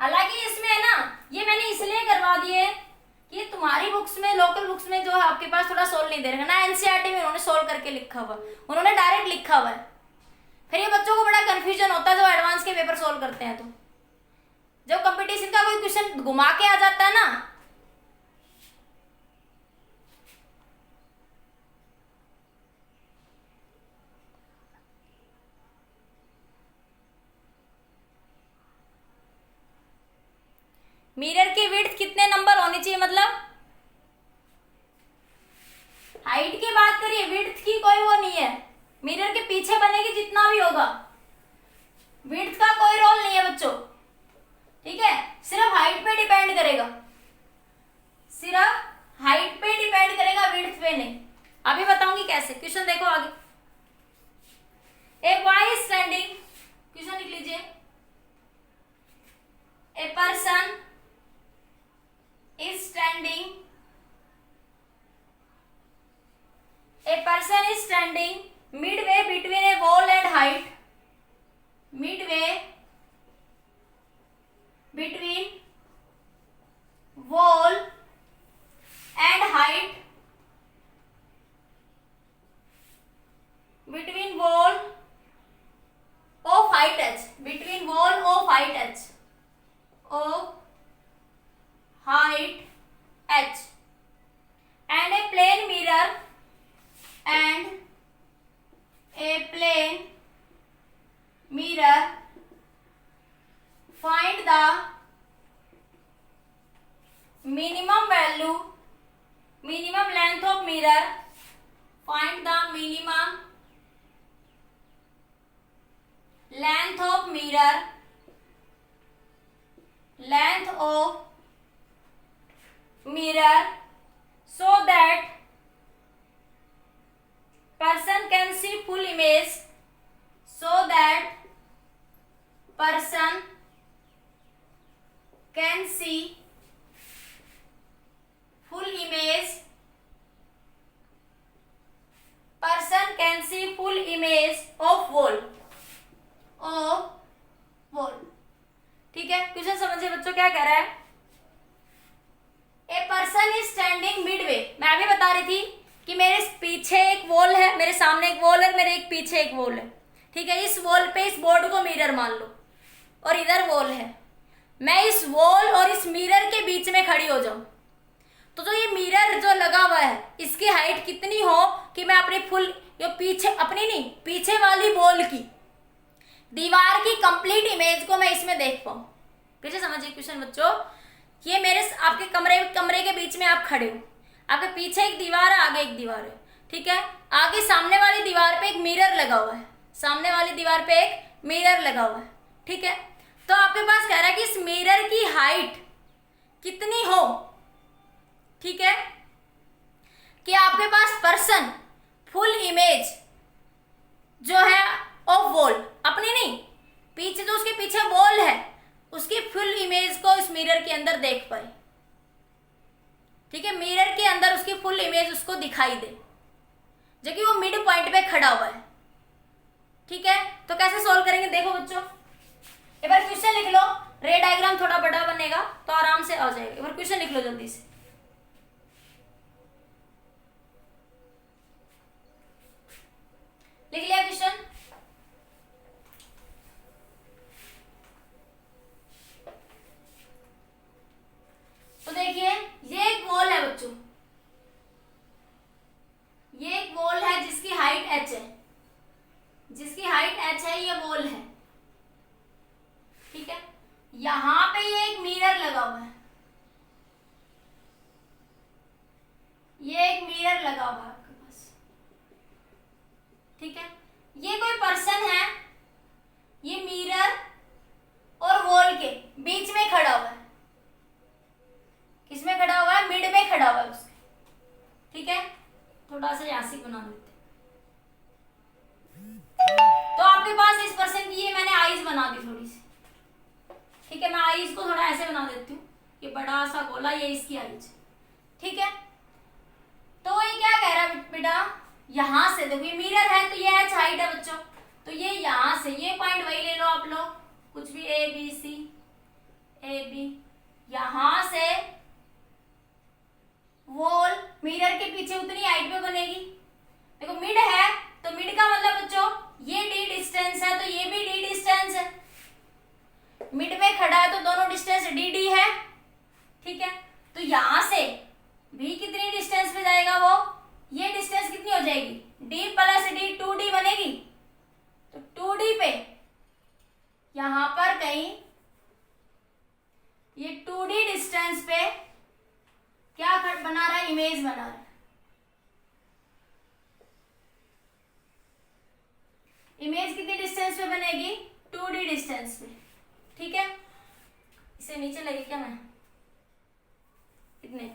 हालांकि इसमें है ना, ये मैंने इसलिए करवा दिए कि तुम्हारी बुक्स में, लोकल बुक्स में जो है आपके पास थोड़ा सोल्व नहीं दे रखा ना, एनसीईआरटी में उन्होंने सोल्व करके लिखा हुआ, उन्होंने डायरेक्ट लिखा हुआ है। फिर ये बच्चों को बड़ा कंफ्यूजन होता है जब एडवांस के पेपर सोल्व करते हैं, तो जब कंपटीशन का कोई क्वेश्चन घुमा के आ जाता है ना, मिरर की विड्थ कितने नंबर होनी चाहिए, मतलब हाइट की बात करिए, विड्थ की कोई वो नहीं है, मिरर के पीछे बनेगी जितना भी होगा, विड्थ का कोई रोल नहीं है बच्चों, ठीक है। सिर्फ हाइट पे डिपेंड करेगा, सिर्फ हाइट पे डिपेंड करेगा, विड्थ पे नहीं। अभी बताऊंगी कैसे। क्वेश्चन देखो आगे। A boy is standing, question लिख लीजिए। A person is standing, a person is standing midway between a wall and height, midway between wall and height, between wall of height h, between wall of height h, of height h, and a plane mirror, and a plane mirror, find the minimum value, minimum length of mirror, find the minimum length of mirror, length of mirror, so that person can see full image, so that person can see full image, person can see full image of wall, of wall। ठीक है, question समझिए बच्चों क्या कह रहा है। A person is standing Midway, मैं अभी बता रही थी कि मेरे पीछे एक वॉल है, मेरे सामने एक वॉल है, मेरे एक पीछे एक वॉल है, ठीक है। इस वॉल पे इस बोर्ड को मिरर मान लो और इधर वॉल है। मैं इस वॉल और इस मिरर के बीच में खड़ी हो जाऊं तो जो ये मिरर जो लगा हुआ है इसकी हाइट कितनी हो कि मैं अपनी फुल ये पीछे अपनी नहीं पीछे वाली वॉल की दीवार की कंप्लीट इमेज को मैं इसमें देख पाऊं। कैसे समझिए क्वेश्चन बच्चों, ये मेरे आपके कमरे के बीच में आप खड़े हो, आपके पीछे एक दीवार है, आगे एक दीवार है, ठीक है। आगे सामने वाली दीवार पे एक मिरर लगा हुआ है, सामने वाली दीवार पे एक मिरर लगा हुआ है, ठीक है। तो आपके पास कह रहा है कि इस मिरर की हाइट कितनी हो, ठीक है, कि आपके पास पर्सन फुल इमेज जो है ऑफ वॉल अपनी नहीं पीछे जो उसके पीछे वॉल है उसकी फुल इमेज को इस मिरर के अंदर देख पाए, ठीक है। मिरर के अंदर उसकी फुल इमेज उसको दिखाई दे जो कि वो मिड पॉइंट पे खड़ा हुआ है, ठीक है। तो कैसे सॉल्व करेंगे देखो बच्चों, एक बार क्वेश्चन लिख लो, रे डायग्राम थोड़ा बड़ा बनेगा तो आराम से आ जाएगा। एक बार क्वेश्चन लिख लो जल्दी से। लिख लिया क्वेश्चन? तो देखिए ये एक वॉल है बच्चों, ये एक वॉल है जिसकी हाइट h है, जिसकी हाइट h है, ये वॉल है, ठीक है। यहां पे ये एक मिरर लगा हुआ है, ये एक मिरर लगा हुआ है आपके पास, ठीक है। ये कोई पर्सन है, ये मिरर और वॉल के बीच में खड़ा हुआ है, किसमें खड़ा हुआ है, मिड में खड़ा हुआ है उसके, ठीक है। थोड़ा सा यासी बना देते, तो आपके पास इस पर्सन की ये मैंने आईज बना दी थोड़ी सी, ठीक है। मैं आईज को थोड़ा ऐसे बना देती हूँ, ये बड़ा सा गोला, ये इसकी आईज, ठीक है। तो ये क्या कह रहा है बेटा, यहां से देखो ये मिरर है तो ये h हाइट है बच्चों, तो ये यहां से ये पॉइंट वही ले लो आप लोग, कुछ भी ए बी सी, ए बी, यहां से वॉल मिरर के पीछे उतनी हाइट पे बनेगी। देखो मिड है तो मिड का मतलब बच्चों ये डी डिस्टेंस है तो ये भी डी डिस्टेंस है, मिड में खड़ा है तो दोनों डिस्टेंस डी डी है, ठीक है। तो यहां से भी कितनी डिस्टेंस पे जाएगा, वो ये डिस्टेंस कितनी हो जाएगी, d प्लस डी 2d बनेगी। तो 2d पे यहां पर कहीं ये 2d डिस्टेंस पे क्या बना रहा है, इमेज बना रहा है। इमेज कितनी डिस्टेंस पे बनेगी, 2d डिस्टेंस पे, ठीक है। इसे नीचे लगे क्या मैं, इतने,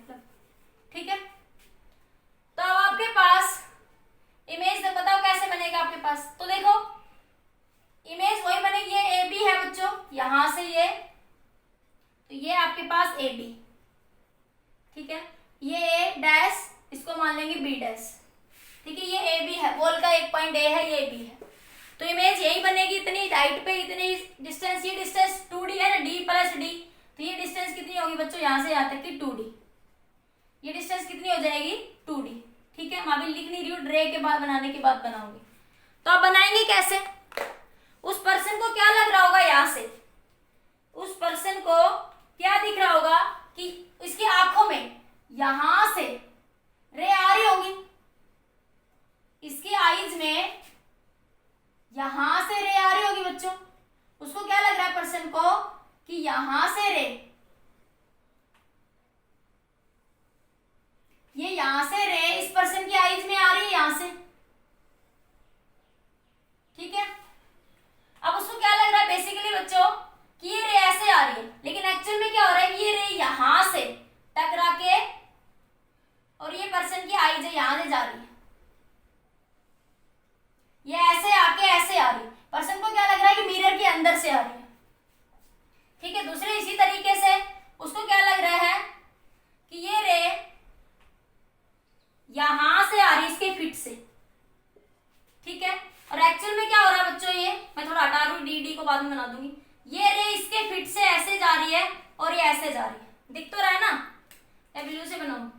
ठीक है। तो अब आपके पास इमेज बताओ कैसे बनेगा आपके पास, तो देखो इमेज वही बनेगी, ये ए बी है बच्चों, यहां से ये, तो ये आपके पास ए बी, ठीक है। ये ए डैश, इसको मान लेंगे बी डैश, ठीक है। ये ए बी है, वॉल का एक पॉइंट ए है, ये बी है, तो इमेज यही बनेगी, इतनी हाइट पे इतनी डिस्टेंस, ये डिस्टेंस 2d है ना, d प्लस डी, तो ये डिस्टेंस कितनी होगी बच्चों, यहां से यहां तक की 2d, ये डिस्टेंस कितनी हो जाएगी 2d, ठीक है। मैं अभी लिख नहीं रही हूँ, ड्रे के बाद बनाने के बाद बनाऊंगी। तो आप बनाएंगे कैसे, उस पर्सन को क्या लग रहा होगा, यहां से उस पर्सन को क्या दिख रहा होगा कि इसकी आंखों में यहां से रे आ रही होगी, इसकी आईज में यहां से रे आ रही होगी बच्चों। उसको क्या लग रहा है पर्सन को कि यहां से रे, ये यहां से रे इस पर्सन की आईज में आ रही है यहां से, ठीक है। अब उसको क्या लग रहा है बेसिकली बच्चों कि ये रे ऐसे आ रही है, लेकिन एक्चुअल में क्या हो रहा है कि ये रे यहां से टकरा के और ये पर्सन की आईज यहां से जा रही है, ये ऐसे आके ऐसे आ रही है। पर्सन को क्या लग रहा है कि मिरर के अंदर से आ रही है, ठीक है। दूसरे इसी तरीके से उसको क्या लग रहा है कि ये रे यहां से आ रही है इसके फिट से, ठीक है। और एक्चुअल में क्या हो रहा है बच्चों, ये मैं थोड़ा हटा रही हूँ, डी को बाद में बना दूंगी। ये रे इसके फिट से ऐसे जा रही है और ये ऐसे जा रही है, दिख तो रहा है ना, या ब्लू से बनाऊं,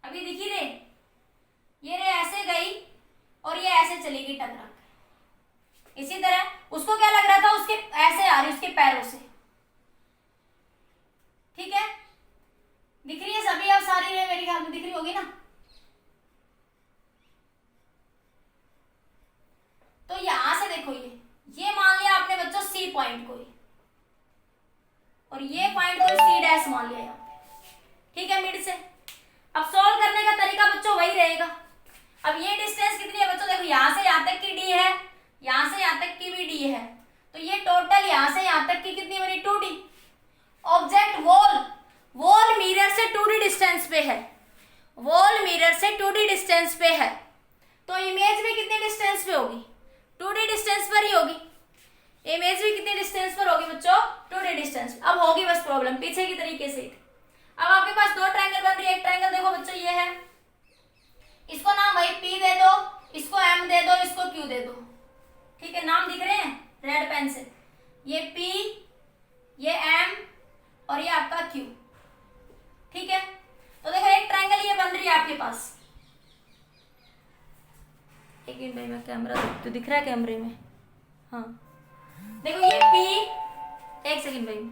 अभी दिखी रे, ये रे ऐसे गई और ये ऐसे चली गई टकरा के। इसी तरह उसको क्या लग रहा था, उसके ऐसे आ रही उसके पैरों से, ठीक है। दिख रही है सभी अब सारी और ये पॉइंट को सी डैश मान लिया यहाँ पे, ठीक है, मिड से। अब सोल्व करने का तरीका बच्चों वही रहेगा। अब ये डिस्टेंस कितनी है बच्चों, देखो यहाँ से यहाँ तक की डी है, यहाँ से यहाँ तक की भी डी है, तो ये टोटल यहाँ से यहाँ तक की कितनी बनी 2d। ऑब्जेक्ट वॉल मिरर से 2d डिस्टेंस पे है, वॉल मिरर से 2d डिस्टेंस पे है, तो इमेज भी कितने डिस्टेंस पे होगी, 2d डिस्टेंस पर ही होगी। इमेज भी कितने डिस्टेंस पर होगी बच्चों, 2d डिस्टेंस। अब होगी बस प्रॉब्लम पीछे की तरीके से। अब आपके पास दो ट्रायंगल बन रही है, एक ट्रायंगल देखो बच्चों ये है, इसको नाम वही P दे दो, इसको M दे दो, इसको Q दे दो, ठीक है, नाम दिख रहे हैं रेड पेन से, ये P, ये M और ये आपका Q, ठीक है। तो देखो एक ट्रायंगल ये बन रही है आपके पास, एक मिनट भाई मैं कैमरा तो दिख रहा है कैमरे में, हाँ देखो ये P, एक सेकंड भाई,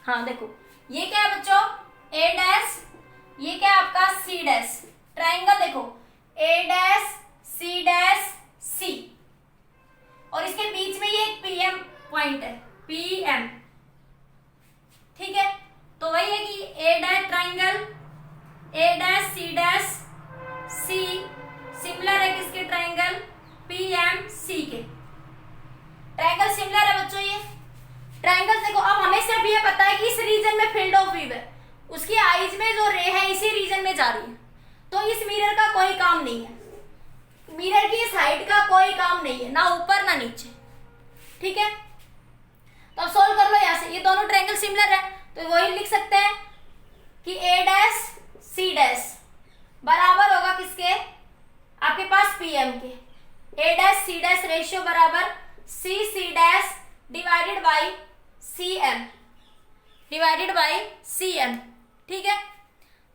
हाँ देखो ये क्या है बच्चों, A डैश, ये क्या है आपका C डैश, ट्रायंगल देखो A dash C dash C, और इसके बीच में ये एक PM पॉइंट है, PM, ठीक है। तो वही है कि A dash triangle A dash C dash C similar है किसके, ट्रायंगल PM C के, ट्रायंगल सिमिलर है बच्चों ये ट्रायंगल। देखो अब हमें सिर्फ ये पता है कि इस रीजन में फील्ड ऑफ व्यू है, उसकी आईज में जो रे है इसी रीजन में जा रही है, तो इस मिरर का कोई काम नहीं है, मिरर की इस हाइट का कोई काम नहीं है, ना ऊपर ना नीचे, ठीक है। तो अब सोल्व कर लो यहाँ से, ये दोनों ट्रायंगल सिमिलर है, तो वही लिख सकते हैं कि A डैश C डैश बराबर होगा किसके, आपके पास PM के, A dash C dash ratio बराबर C dash divided by CM, ठीक है।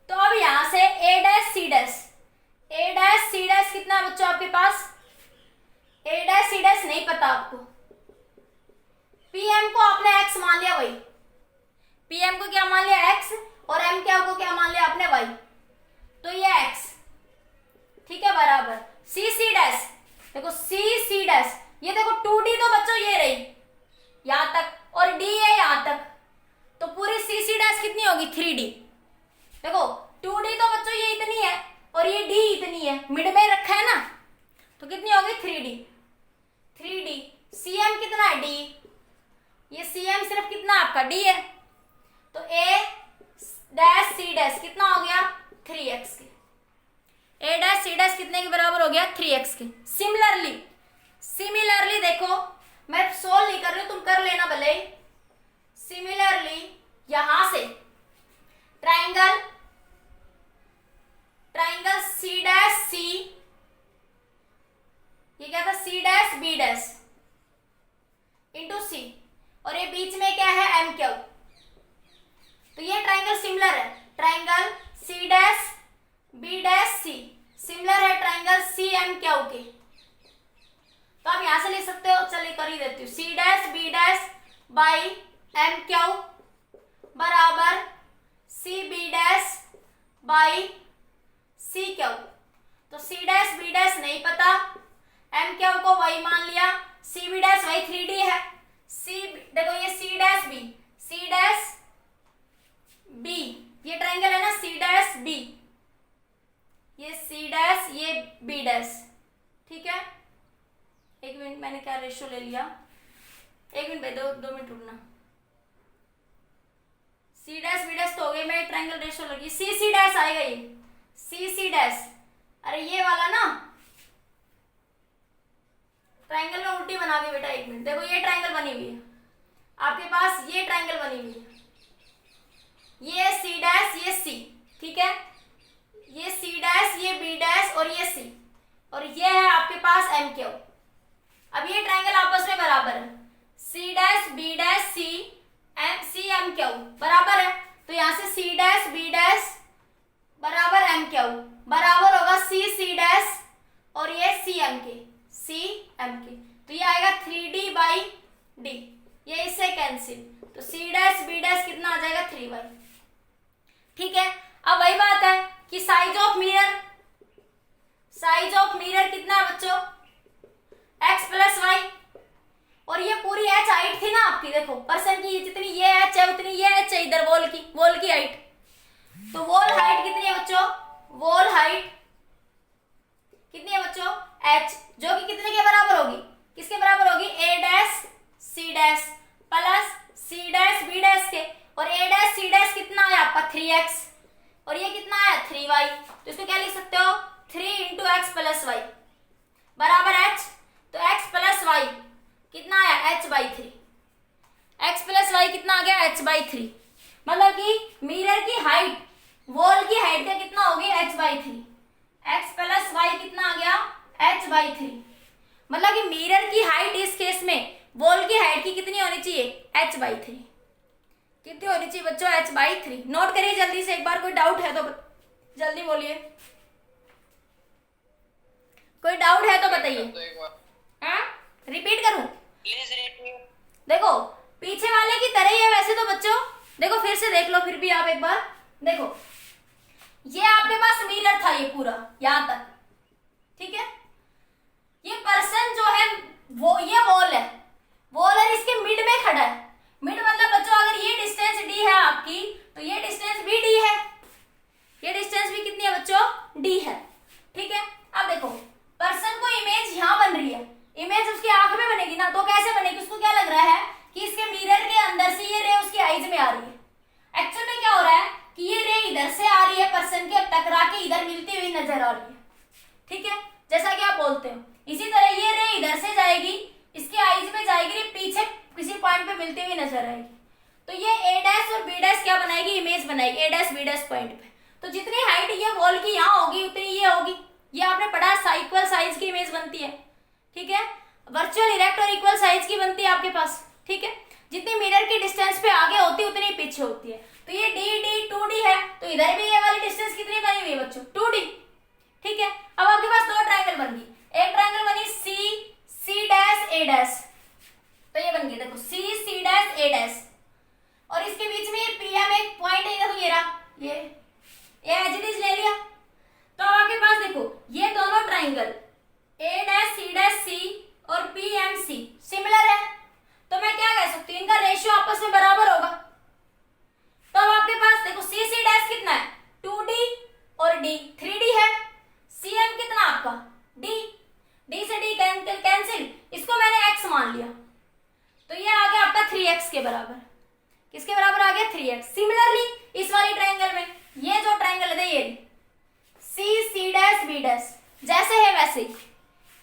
तो अब यहां से A डैश C डैश कितना है बच्चों आपके पास, A डैश C डैश नहीं पता आपको, PM को आपने x मान लिया, वही PM को क्या मान लिया x, और M को क्या मान लिया आपने y, तो ये x, ठीक है, बराबर C डैश, देखो C डैश, ये देखो 2d तो बच्चों ये रही यहां तक, और d है यहां तक, तो पूरी C डैश कितनी होगी 3d, देखो 2d तो बच्चों ये इतनी है और ये d इतनी है, मिड में रखा है ना, तो कितनी होगी 3d। CM कितना है d, ये CM सिर्फ कितना आपका d है, तो A डैश C डैश कितना हो गया 3x के, A डैश C डैश कितने के बराबर हो गया 3x के। सिमिलरली देखो मैं सोल्व नहीं कर रही हूं, तुम कर लेना भले ही। सिमिलरली यहां से ट्रायंगल C डैश C, ये क्या था C dash B dash into C, और ये बीच में क्या है MQ, तो ये ट्रायंगल सिमिलर है, triangle C dash B dash C similar है ट्रायंगल CMQ के, तो आप यहां से लिख सकते हो, चलिए कर ही देती हूँ, C dash B dash by MQ बराबर CB डैश बाई CQ, तो C डैश B डैश नहीं पता, MQ को वही मान लिया, CB डैश वही 3D है, देखो ये C डैश B, ये ट्रायंगल है ना C डैश B, ये C डैश ये B डैश, ठीक है। एक मिनट, मैंने क्या रेशियो ले लिया, एक मिनट भाई, दो मिनट रुकना। C डैश B डैश तो हो गई, मैं ट्रायंगल रेशियो लगी, C डैश आएगा, ये C डैश, अरे ये वाला ना ट्रायंगल में उल्टी बना के बेटा, एक मिनट देखो, ये ट्रायंगल बनी हुई है आपके पास, ये ट्रायंगल बनी हुई है, ये C डैश ये C, ठीक है, ये C डैश ये B डैश और ये C, और ये है आपके पास MQ। अब ये ट्रायंगल आपस में बराबर है, C dash B dash C MQ बराबर है, तो यहां से C डैश B डैश बराबर MQ बराबर होगा C डैश और ये CM के, तो ये आएगा 3D बाई D, ये इससे कैंसिल, तो C डैश B डैश कितना आ जाएगा 3y, ठीक है। अब वही बात है कि साइज साइज ऑफ मिरर कितना है बच्चों, x प्लस वाई। और ये पूरी h हाइट थी ना आपकी, देखो पर्सन की जितनी ये h है उतनी ये h है इधर वॉल की हाइट। तो वॉल हाइट कितनी है बच्चों, वॉल हाइट कितनी है बच्चों, h, जो कि कितने के बराबर होगी, किसके बराबर होगी, a dash c dash plus c dash b dash के। और a डैश c डैश कितना है आपका 3x, और ये कितना है 3y। तो इसको क्या लिख सकते हो, 3 इंटू एक्स प्लस वाई बराबर h। तो x प्लस वाई कितना आया h by 3, x plus y कितना आ गया h बाई 3। मतलब कि मिरर की हाइट वॉल की हाइट का कितना होगी h by 3, x plus y कितना आ गया h बाई 3। मतलब कि मिरर की हाइट इस केस में वॉल की हाइट की कितनी होनी चाहिए h बाई 3। कितनी होनी चाहिए बच्चों, h बाई 3। नोट करिए जल्दी से, एक बार कोई डाउट है तो जल्दी बोलिए, कोई डाउट है तो बताइए। हाँ रिपीट करूं, प्लीज रिपीट। देखो पीछे वाले की तरह ही है वैसे तो बच्चों, देखो फिर से देख लो, फिर भी आप एक बार देखो, ये आपके पास मिरर था ये पूरा यहां तक, ठीक है। ये पर्सन जो है वो ये वॉल है, वॉल है इसके मिड में खड़ा है। मिड मतलब बच्चों अगर ये डिस्टेंस d है आपकी तो ये डिस्टेंस भी d है, ये डिस्टेंस भी कितनी है बच्चों d है, ठीक है। अब देखो पर्सन को इमेज यहाँ बन रही है, इमेज उसकी आंख में बनेगी ना, तो कैसे बनेगी, उसको क्या लग रहा है कि इसके मिरर के अंदर से ये रे उसकी आईज में आ रही है। एक्चुअल में क्या हो रहा है कि ये रे इधर से आ रही है पर्सन के, टकरा के इधर मिलती हुई नजर आ रही है, ठीक है, जैसा कि आप बोलते हो। इसी तरह ये रे इधर से जाएगी, इसके आईज में जाएगी, पीछे किसी पॉइंट पे मिलती हुई नजर आएगी। तो ये a डैश और b डैश क्या बनाएगी, इमेज बनाएगी a dash b dash point पे। तो जितनी हाइट ये वॉल की यहाँ होगी उतनी ये होगी, ये आपने पढ़ा इक्वल साइज की इमेज बनती है, ठीक है। वर्चुअल इरेक्ट और इक्वल साइज की बनती है आपके पास, ठीक है। जितनी मिरर की डिस्टेंस पे आगे होती है उतनी पीछे होती है। तो ये d 2d है, तो इधर भी ये वाली डिस्टेंस कितनी बनी हुई है बच्चों 2d, ठीक है। अब आपके पास दो ट्रायंगल बन गई, एक ट्रायंगल बनी c डैश a डैश, तो ये बन गया देखो c डैश a डैश, और इसके बीच में ये pm एक पॉइंट है, देखो ये रहा, ये एज इट इज ले लिया। तो आपके पास देखो ये दोनों triangle a dash c dash c और pmc सिमिलर है, तो मैं क्या कह सकती हूँ इनका रेशियो आपस में बराबर होगा। तो अब आपके पास देखो c डैश कितना है 2d और d 3d है, cm कितना आपका d से d कैंसिल, इसको मैंने x मान लिया, तो ये आ गया आपका 3x के बराबर। किसके बराबर आ गया 3x। सिमिलरली इस वाली ट्रायंगल में ये जो ट्रायंगल है ये c डैश b डैश जैसे है वैसे ही,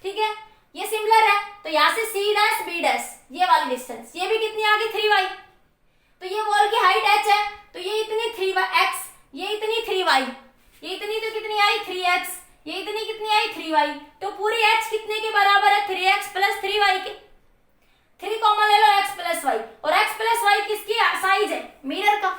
ठीक है, ये सिमिलर है। तो यहाँ से c डैश b डैश ये वाली डिस्टेंस ये भी कितनी आ गई 3y। तो ये वॉल की हाइट h है, तो ये इतनी 3x, ये इतनी 3y, ये इतनी तो कितनी आई 3x, ये इतनी कितनी आई 3y। तो पूरी h कितने के बराबर है 3x प्लस 3y के, 3 कॉमन ले लो x प्लस वाई, और x प्लस वाई किसकी साइज है मिरर का,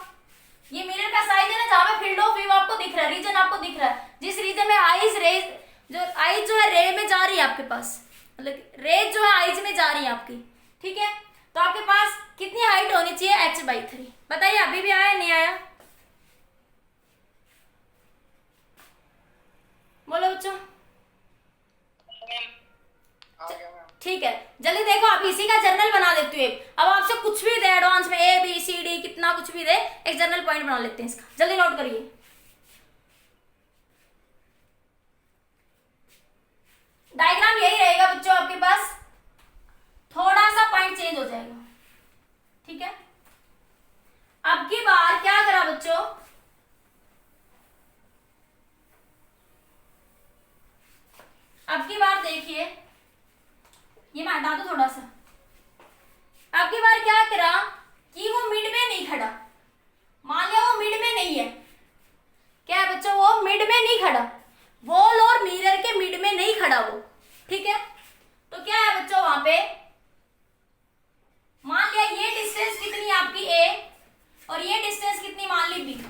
ये मिरर का साइज है ना, जहां पे फील्ड ऑफ व्यू आपको दिख रहा है, रीजन आपको दिख रहा है, जिस रीजन में आईज जो है रे में जा रही है आपके पास, मतलब रेज जो है आईज में जा रही है आपकी, ठीक है। तो आपके पास कितनी हाइट होनी चाहिए h बाई 3, बताइए अभी भी आया नहीं आया, बोलो बच्चों। ठीक है जल्दी देखो, आप इसी का जर्नल बना देती हूँ। अब आपसे कुछ भी दे एडवांस में ए बी सी डी कितना कुछ भी दे, एक जर्नल पॉइंट बना लेते हैं इसका, जल्दी नोट करिए। डायग्राम यही रहेगा बच्चों आपके पास, थोड़ा सा पॉइंट चेंज हो जाएगा, ठीक है। अब की बार क्या करा बच्चों, अब की बार देखिए, ये मैं हटा दो थोड़ा सा। अब की बार क्या करा कि वो मिड में नहीं खड़ा, मान लिया वो मिड में नहीं है, क्या है बच्चों वो मिड में नहीं खड़ा, वॉल और मिरर के मिड में नहीं खड़ा वो, ठीक है। तो क्या है बच्चों वहां पे, मान लिया ये डिस्टेंस कितनी है आपकी a और ये डिस्टेंस कितनी मान ली b,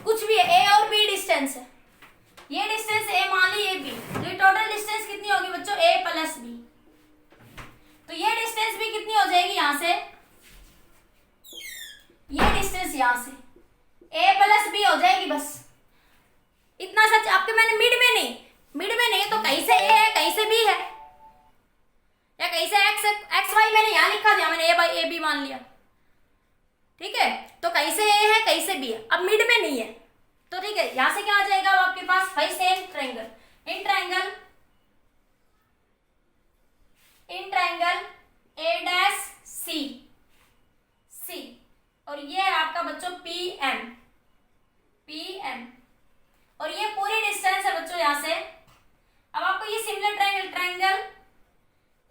कुछ भी है a और b डिस्टेंस है, ये डिस्टेंस a मान ली ये b, तो ये टोटल डिस्टेंस कितनी होगी बच्चों a प्लस b। तो ये डिस्टेंस भी कितनी हो जाएगी यहां से, ये डिस्टेंस यहां से a प्लस b हो जाएगी बस। इतना सच आपके, मैंने मिड में नहीं, मिड में नहीं है तो कहीं से ए है कहीं से बी है, या कहीं से एक्स वाई मैंने यहाँ लिखा दिया, मैंने ए बाई ए बी मान लिया, ठीक है, तो कहीं से ए है कहीं से बी है, अब मिड में नहीं है तो ठीक है, यहां से क्या आ जाएगा आपके पास भाई same triangle, in triangle A dash C, C, और ये है आपका बच्चों पी एम, और ये पूरी डिस्टेंस है बच्चों यहां से। अब आपको ये similar triangle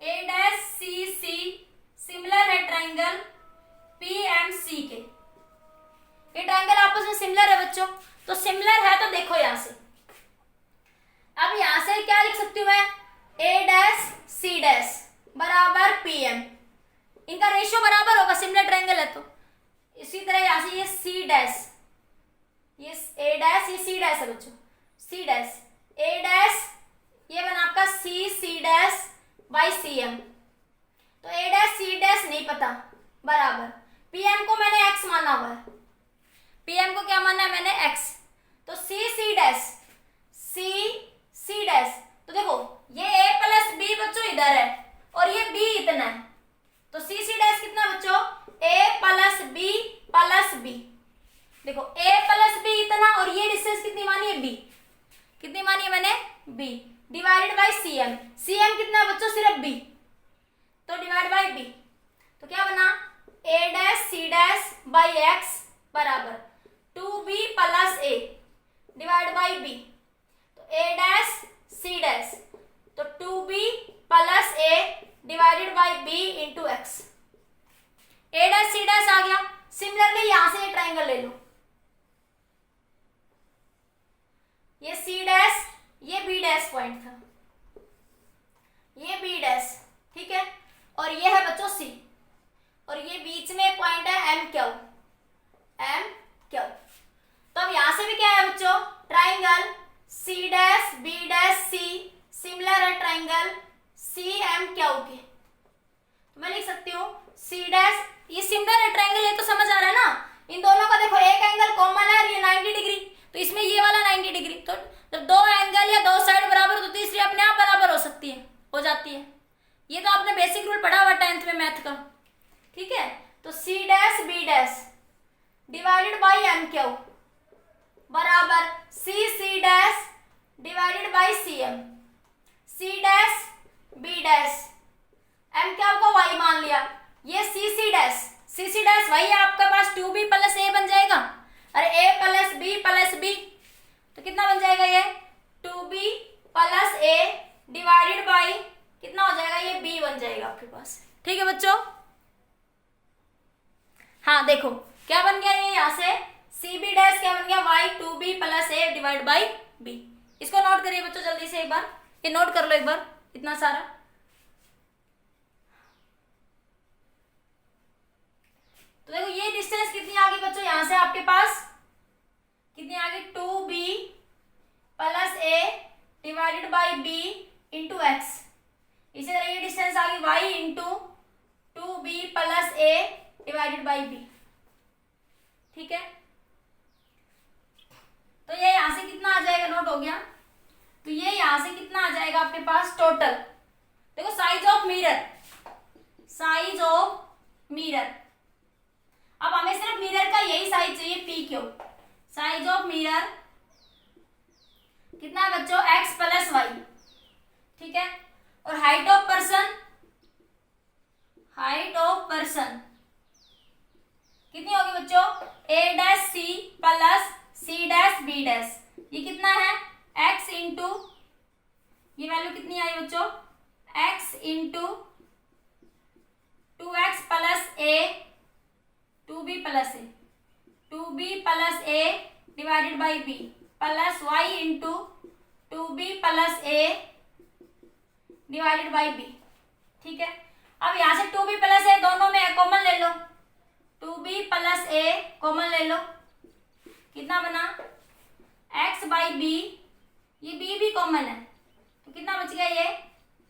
A dash C C similar है ट्रायंगल पी एम सी के, ये ट्रायंगल आपस में सिमिलर है बच्चों, तो सिमिलर है तो देखो यहां से, अब यहां से क्या लिख सकती हूं मैं, ए डैश सी डैश बराबर पी एम, इनका रेशियो बराबर होगा, सिमिलर ट्रायंगल है तो। इसी तरह यहां से ये सी डैश, ये ए डैश, ये सी डैश है बच्चों, सी डैश ए डैश, ये बना आपका C dash by C M, तो ए डैश सी डैश नहीं पता, बराबर पीएम को मैंने एक्स माना हुआ है, पीएम को क्या माना है मैंने एक्स, तो सी डैश, तो देखो ये ए प्लस बी बच्चों इधर है और ये बी इतना है, तो सी डैश कितना बच्चों, ए प्लस बी, देखो ए प्लस बी इतना, और ये डिस्टेंस कितनी मानी है बी, कितनी मानी है मैंने B, divided by CM, CM कितना बच्चों सिर्फ बी, तो डिवाइड बाई बी, तो क्या बना A dash C dash by X बराबर 2b plus A divide by B, तो ए डैश सी डैश, तो 2b plus A divided by B into X, A dash C dash आ गया। Similarly यहां से ये ट्रायंगल ले लो, ये सी डैश, ये बी डैश पॉइंट था, ये बी डैश, ठीक है, और ये है बच्चों सी, और ये बीच में पॉइंट है एम क्यू, तो अब यहां से भी क्या है बच्चों, triangle C dash B dash C similar है ट्रायंगल सी एम क्यू के, तो मैं लिख सकती हूँ सी डैश, ये सिमिलर है ट्रायंगल, ये तो समझ आ रहा है ना, इन दोनों का देखो एक एंगल कॉमन है और ये 90 डिग्री, तो इसमें ये वाला 90 डिग्री, तो जब दो एंगल या दो साइड बराबर तो तीसरी अपने आप बराबर हो सकती है, हो जाती है, ये तो आपने बेसिक रूल पढ़ा हुआ 10th में मैथ का, ठीक है, तो C dash B dash divided by M Q बराबर C dash divided by C M, C dash B dash, M Q को वाई मान लिया, ये सी डैश वही आपके पास 2b प्लस ए बन जाएगा, अरे a प्लस बी तो कितना बन जाएगा ये 2b plus A divided by कितना हो जाएगा, ये b बन जाएगा आपके पास, ठीक है बच्चों। हाँ देखो क्या बन गया ये, यहाँ से सी बी डैश क्या बन गया, y 2b plus A divide by b, इसको नोट करिए बच्चों जल्दी से एक बार, ये नोट कर लो एक बार इतना सारा, तो देखो ये डिस्टेंस कितनी आ गई बच्चों, यहां से आपके पास कितनी आ गई 2b plus A divided by b into x, इसी तरह ये डिस्टेंस आ गई y into 2b plus A divided by b, ठीक है, तो ये यहां से कितना आ जाएगा, नोट हो गया, तो ये यहां से कितना आ जाएगा आपके पास टोटल, देखो साइज ऑफ मिरर, अब हमें सिर्फ मिरर का यही साइज चाहिए P Q, size of mirror कितना है बच्चों x प्लस वाई, ठीक है, और हाइट ऑफ पर्सन कितनी होगी बच्चों, A dash C plus C dash B dash, ये कितना है x इंटू, ये वैल्यू कितनी आई बच्चों, x into 2x plus A 2b plus A divided by b plus y into 2b plus A divided by b, ठीक है, अब यहां से 2b प्लस ए दोनों में कॉमन ले लो, 2b प्लस ए कॉमन ले लो, कितना बना x बाई b, ये b भी कॉमन है तो कितना बच गया ये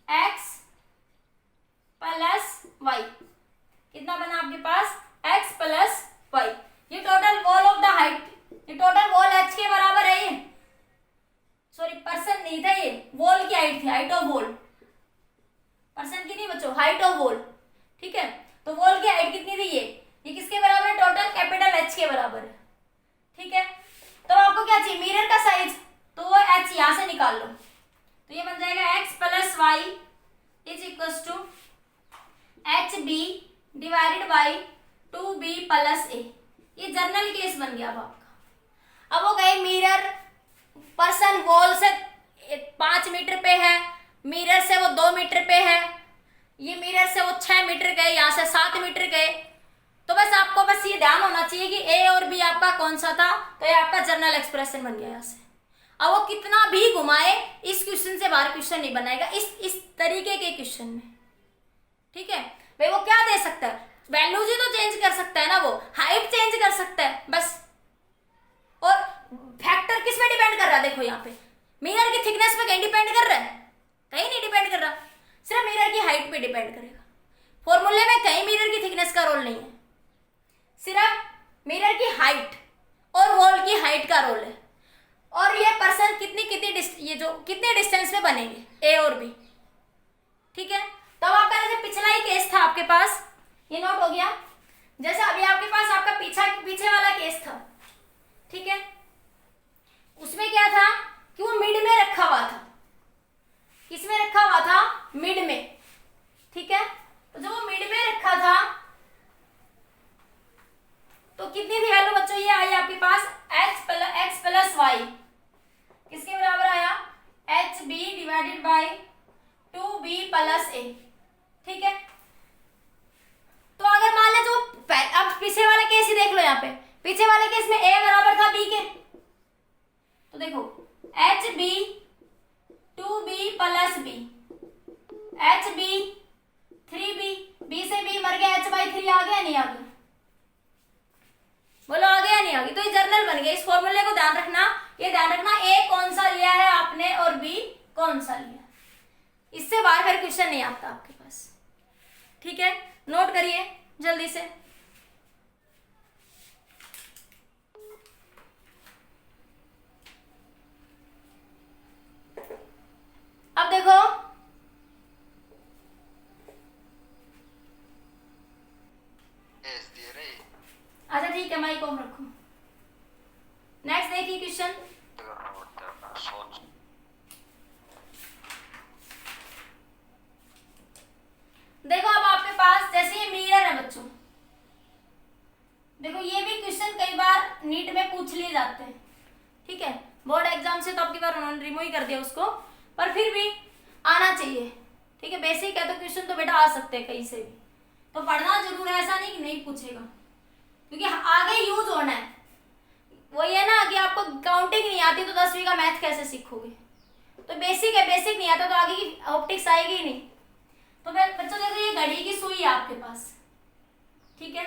x प्लस y, कितना बना आपके पास x प्लस y, ये total wall of the height, ये टोटल वॉल h के बराबर है, सॉरी पर्सन नहीं था, ये वॉल की हाइट थी, हाइट ऑफ वॉल, पर्सन की नहीं बच्चों, हाइट ऑफ वॉल। ठीक है, तो वॉल की हाइट कितनी थी, ये किसके बराबर है, टोटल कैपिटल एच के बराबर है। ठीक है, तो आपको क्या चाहिए, मिरर का साइज, तो वो एच यहां से निकाल लो, तो ये बन जाएगा X plus Y is equal to H B divided by 2b plus A. ये जर्नल केस बन गया अब आपका। अब वो गए मिरर, पर्सन वॉल से 5 मीटर पे है, मिरर से वो 2 मीटर पे है, ये मिरर से वो 6 मीटर गए, यहाँ से 7 मीटर गए। तो बस आपको बस ये ध्यान होना चाहिए कि ए और बी आपका कौन सा था, तो ये आपका जर्नल एक्सप्रेशन बन गया यहाँ से। अब वो कितना भी घुमाए इस क्वेश्चन से बाहर क्वेश्चन नहीं बनाएगा, इस तरीके के क्वेश्चन में। ठीक है भाई, वो क्या दे सकता है, वैल्यूज ही तो चेंज कर सकता है ना, वो हाइट चेंज कर सकता है बस। और फैक्टर किस पे डिपेंड कर रहा है, देखो यहाँ पे मिरर की थिकनेस पे कहीं डिपेंड कर रहा है, कहीं नहीं डिपेंड कर रहा, सिर्फ मिरर की हाइट पे डिपेंड करेगा। फॉर्मूले में कहीं मिरर की थिकनेस का रोल नहीं है, सिर्फ मिरर की हाइट और वॉल की हाइट का रोल है। और ये पर्सन कितने डिस्टेंस में बनेंगे, ए और बी। ठीक है, तब आपका जैसे पिछला ही केस था आपके पास, ये नोट हो गया। जैसे अभी आपके पास आपका पीछे वाला केस था, ठीक है, उसमें क्या था कि वो मिड में रखा हुआ था। किसमें रखा हुआ था, मिड में। ठीक है, तो जब वो मिड में रखा था तो कितनी थी वैल्यू बच्चों, ये आई आपके पास x प्लस वाई, किसके बराबर आया, H B divided by 2b plus A. ठीक है, तो अगर मान ले जो अब पीछे वाला केस ही देख लो, यहाँ पे पीछे वाले केस में a बराबर था b के, तो देखो H B 2b plus B, H B 3b, b से b मर गया, h बाई 3 आ गया नहीं आ गया, बोलो आ गया नहीं आ गया, तो ये जर्नल बन गया। इस फॉर्मूले को ध्यान रखना, ये ध्यान रखना ए कौन सा लिया है आपने और बी कौन सा लिया, इससे बाहर फिर क्वेश्चन नहीं आता आपके पास। ठीक है, नोट करिए जल्दी से। अब देखो अच्छा ठीक है, माइक ऑन रखो। नेक्स्ट देखिए क्वेश्चन, देखो अब आपके पास जैसे ये मिरर है बच्चों, देखो ये भी क्वेश्चन कई बार नीट में पूछ लिए जाते हैं। ठीक है, बोर्ड एग्जाम से तो आपकी बार उन्होंने रिमूव ही कर दिया उसको, पर फिर भी आना चाहिए। ठीक है, बेसिक है तो क्वेश्चन तो बेटा आ सकते हैं कहीं से भी, तो पढ़ना जरूर है, ऐसा नहीं कि नहीं पूछेगा, क्योंकि आगे यूज होना है। वही है ना कि आपको काउंटिंग नहीं आती तो 10वीं का मैथ कैसे सीखोगे, तो बेसिक है, बेसिक नहीं आता तो आगे की ऑप्टिक्स आएगी ही नहीं। तो बच्चों देखो ये घड़ी की सुई है आपके पास, ठीक है,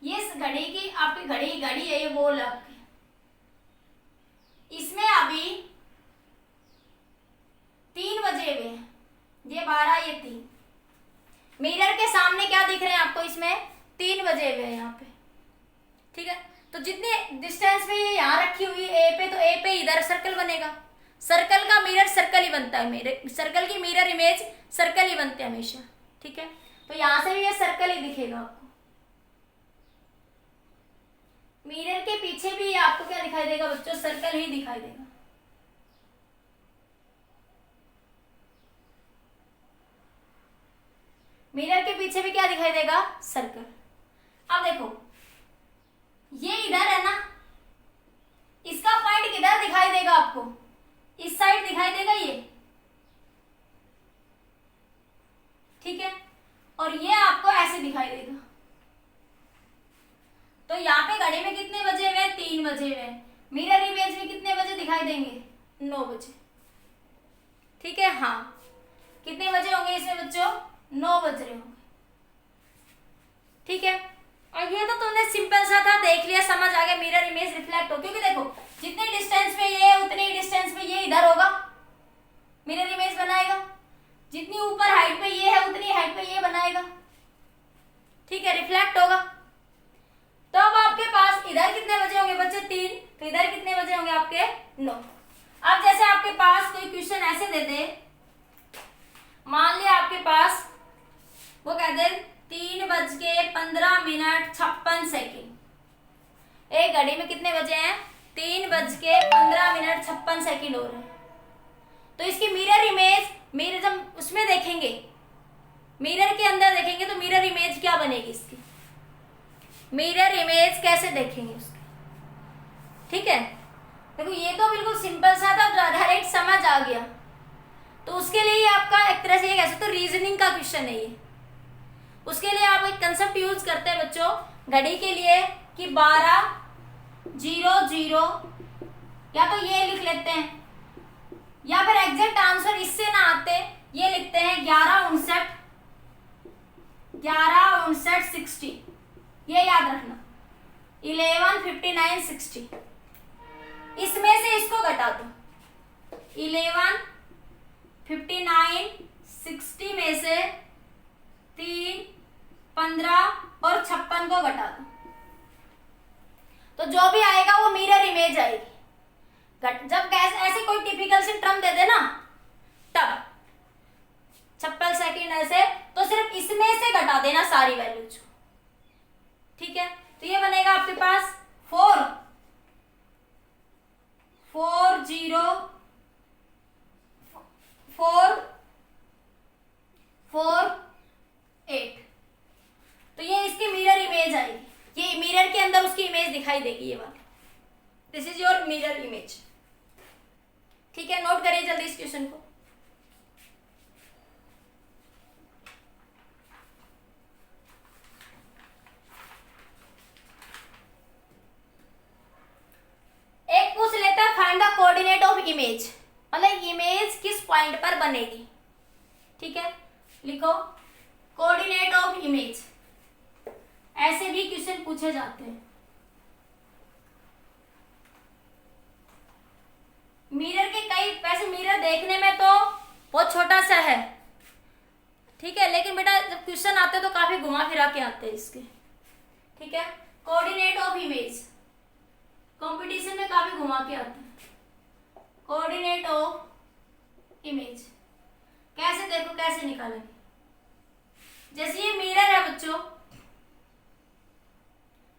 ये घड़ी की आपकी घड़ी है, ये गोल है आपकी, इसमें अभी 3 बजे हुए हैं, ये 12 ये 3, मिरर के सामने क्या दिख रहे हैं आपको, इसमें 3 बजे हुए हैं यहाँ पे। ठीक है, तो जितनी डिस्टेंस पे ये यहाँ रखी हुई है ए पे, तो ए पे इधर सर्कल बनेगा, सर्कल का मिरर सर्कल ही बनता है, मेरे सर्कल की मिरर इमेज सर्कल ही बनते हैं हमेशा। ठीक है, तो यहां से भी ये सर्कल ही दिखेगा आपको, मिरर के पीछे भी आपको क्या दिखाई देगा बच्चों, सर्कल ही दिखाई देगा। मिरर के पीछे भी क्या दिखाई देगा, सर्कल। अब देखो ये इधर है ना, इसका पॉइंट किधर दिखाई देगा आपको, इस साइड दिखाई देगा ये। ठीक है, और ये आपको ऐसे दिखाई देगा। तो यहाँ पे घड़ी में कितने बजे हुए, 3 बजे हुए, मिरर इमेज में कितने बजे दिखाई देंगे, 9 बजे। ठीक है, हाँ कितने बजे होंगे इसमें बच्चों, 9 बज रहे होंगे। ठीक है, और ये तो तुमने सिंपल सा था, देख लिया, समझ आ गया, मिरर इमेज रिफ्लेक्ट हो, क्योंकि देखो जितने डिस्टेंस पे ये उतनी डिस्टेंस पे ये इधर होगा, मिरर इमेज बनाएगा, जितनी ऊपर हाइट पे ये है उतनी हाइट पे ये बनाएगा। ठीक है, रिफ्लेक्ट होगा। तो अब आपके पास इधर कितने बजे होंगे बच्चे, 3, तो इधर कितने बजे होंगे आपके, अब जैसे आपके पास कोई क्वेश्चन ऐसे दे दे, मान लिया आपके पास वो कह दे 3:15 एक घड़ी में कितने बजे हैं? 3:15 हो रहे हैं। तो इसकी मिरर इमेज, मिरर जब उसमें देखेंगे, मिरर के अंदर देखेंगे तो मिरर इमेज क्या बनेगी इसकी? मिरर इमेज कैसे देखेंगे उसकी? ठीक है, देखो ये तो बिल्कुल सिंपल सा था, डायरेक्ट समझ आ गया। तो उसके लिए आपका एक तरह से ये कह सकते हो रीजनिंग का क्वेश्चन है ये। उसके लिए आप एक कंसेप्ट यूज करते हैं बच्चों घड़ी के लिए कि 12:00, या तो ये लिख लेते हैं, या फिर एग्जैक्ट आंसर इससे ना आते ये लिखते हैं 11:59, ये याद रखना, 11:59:60। इसमें से इसको घटा दो, 11:59:60 में से 3, 15 और 56 को घटा दो, तो जो भी आएगा वो मिरर इमेज आएगी। जब ऐसे कोई टिपिकल से टर्म दे देना तब 56 सेकेंड ऐसे, तो सिर्फ इसमें से घटा देना सारी वैल्यूज। ठीक है, तो ये बनेगा आपके पास 4:04:48। तो ये इसकी मिरर इमेज आएगी, ये मिरर के अंदर उसकी इमेज दिखाई देगी, ये वाली। This is your mirror image. ठीक है, नोट करिए जल्दी इस क्वेश्चन को। एक पूछ लेता है find the coordinate of image, मतलब इमेज किस पॉइंट पर बनेगी। ठीक है, लिखो कोऑर्डिनेट ऑफ इमेज। ऐसे भी क्वेश्चन पूछे जाते हैं। मिरर के कई, वैसे मिरर देखने में तो बहुत छोटा सा है, ठीक है, लेकिन बेटा जब क्वेश्चन आते हैं तो काफी घुमा फिरा के आते हैं इसके। ठीक है, कोऑर्डिनेट ऑफ इमेज कंपटीशन में काफी घुमा के आते हैं। कोऑर्डिनेट ऑफ इमेज कैसे, देखो कैसे निकालेंगे। जैसे ये मिरर है बच्चों,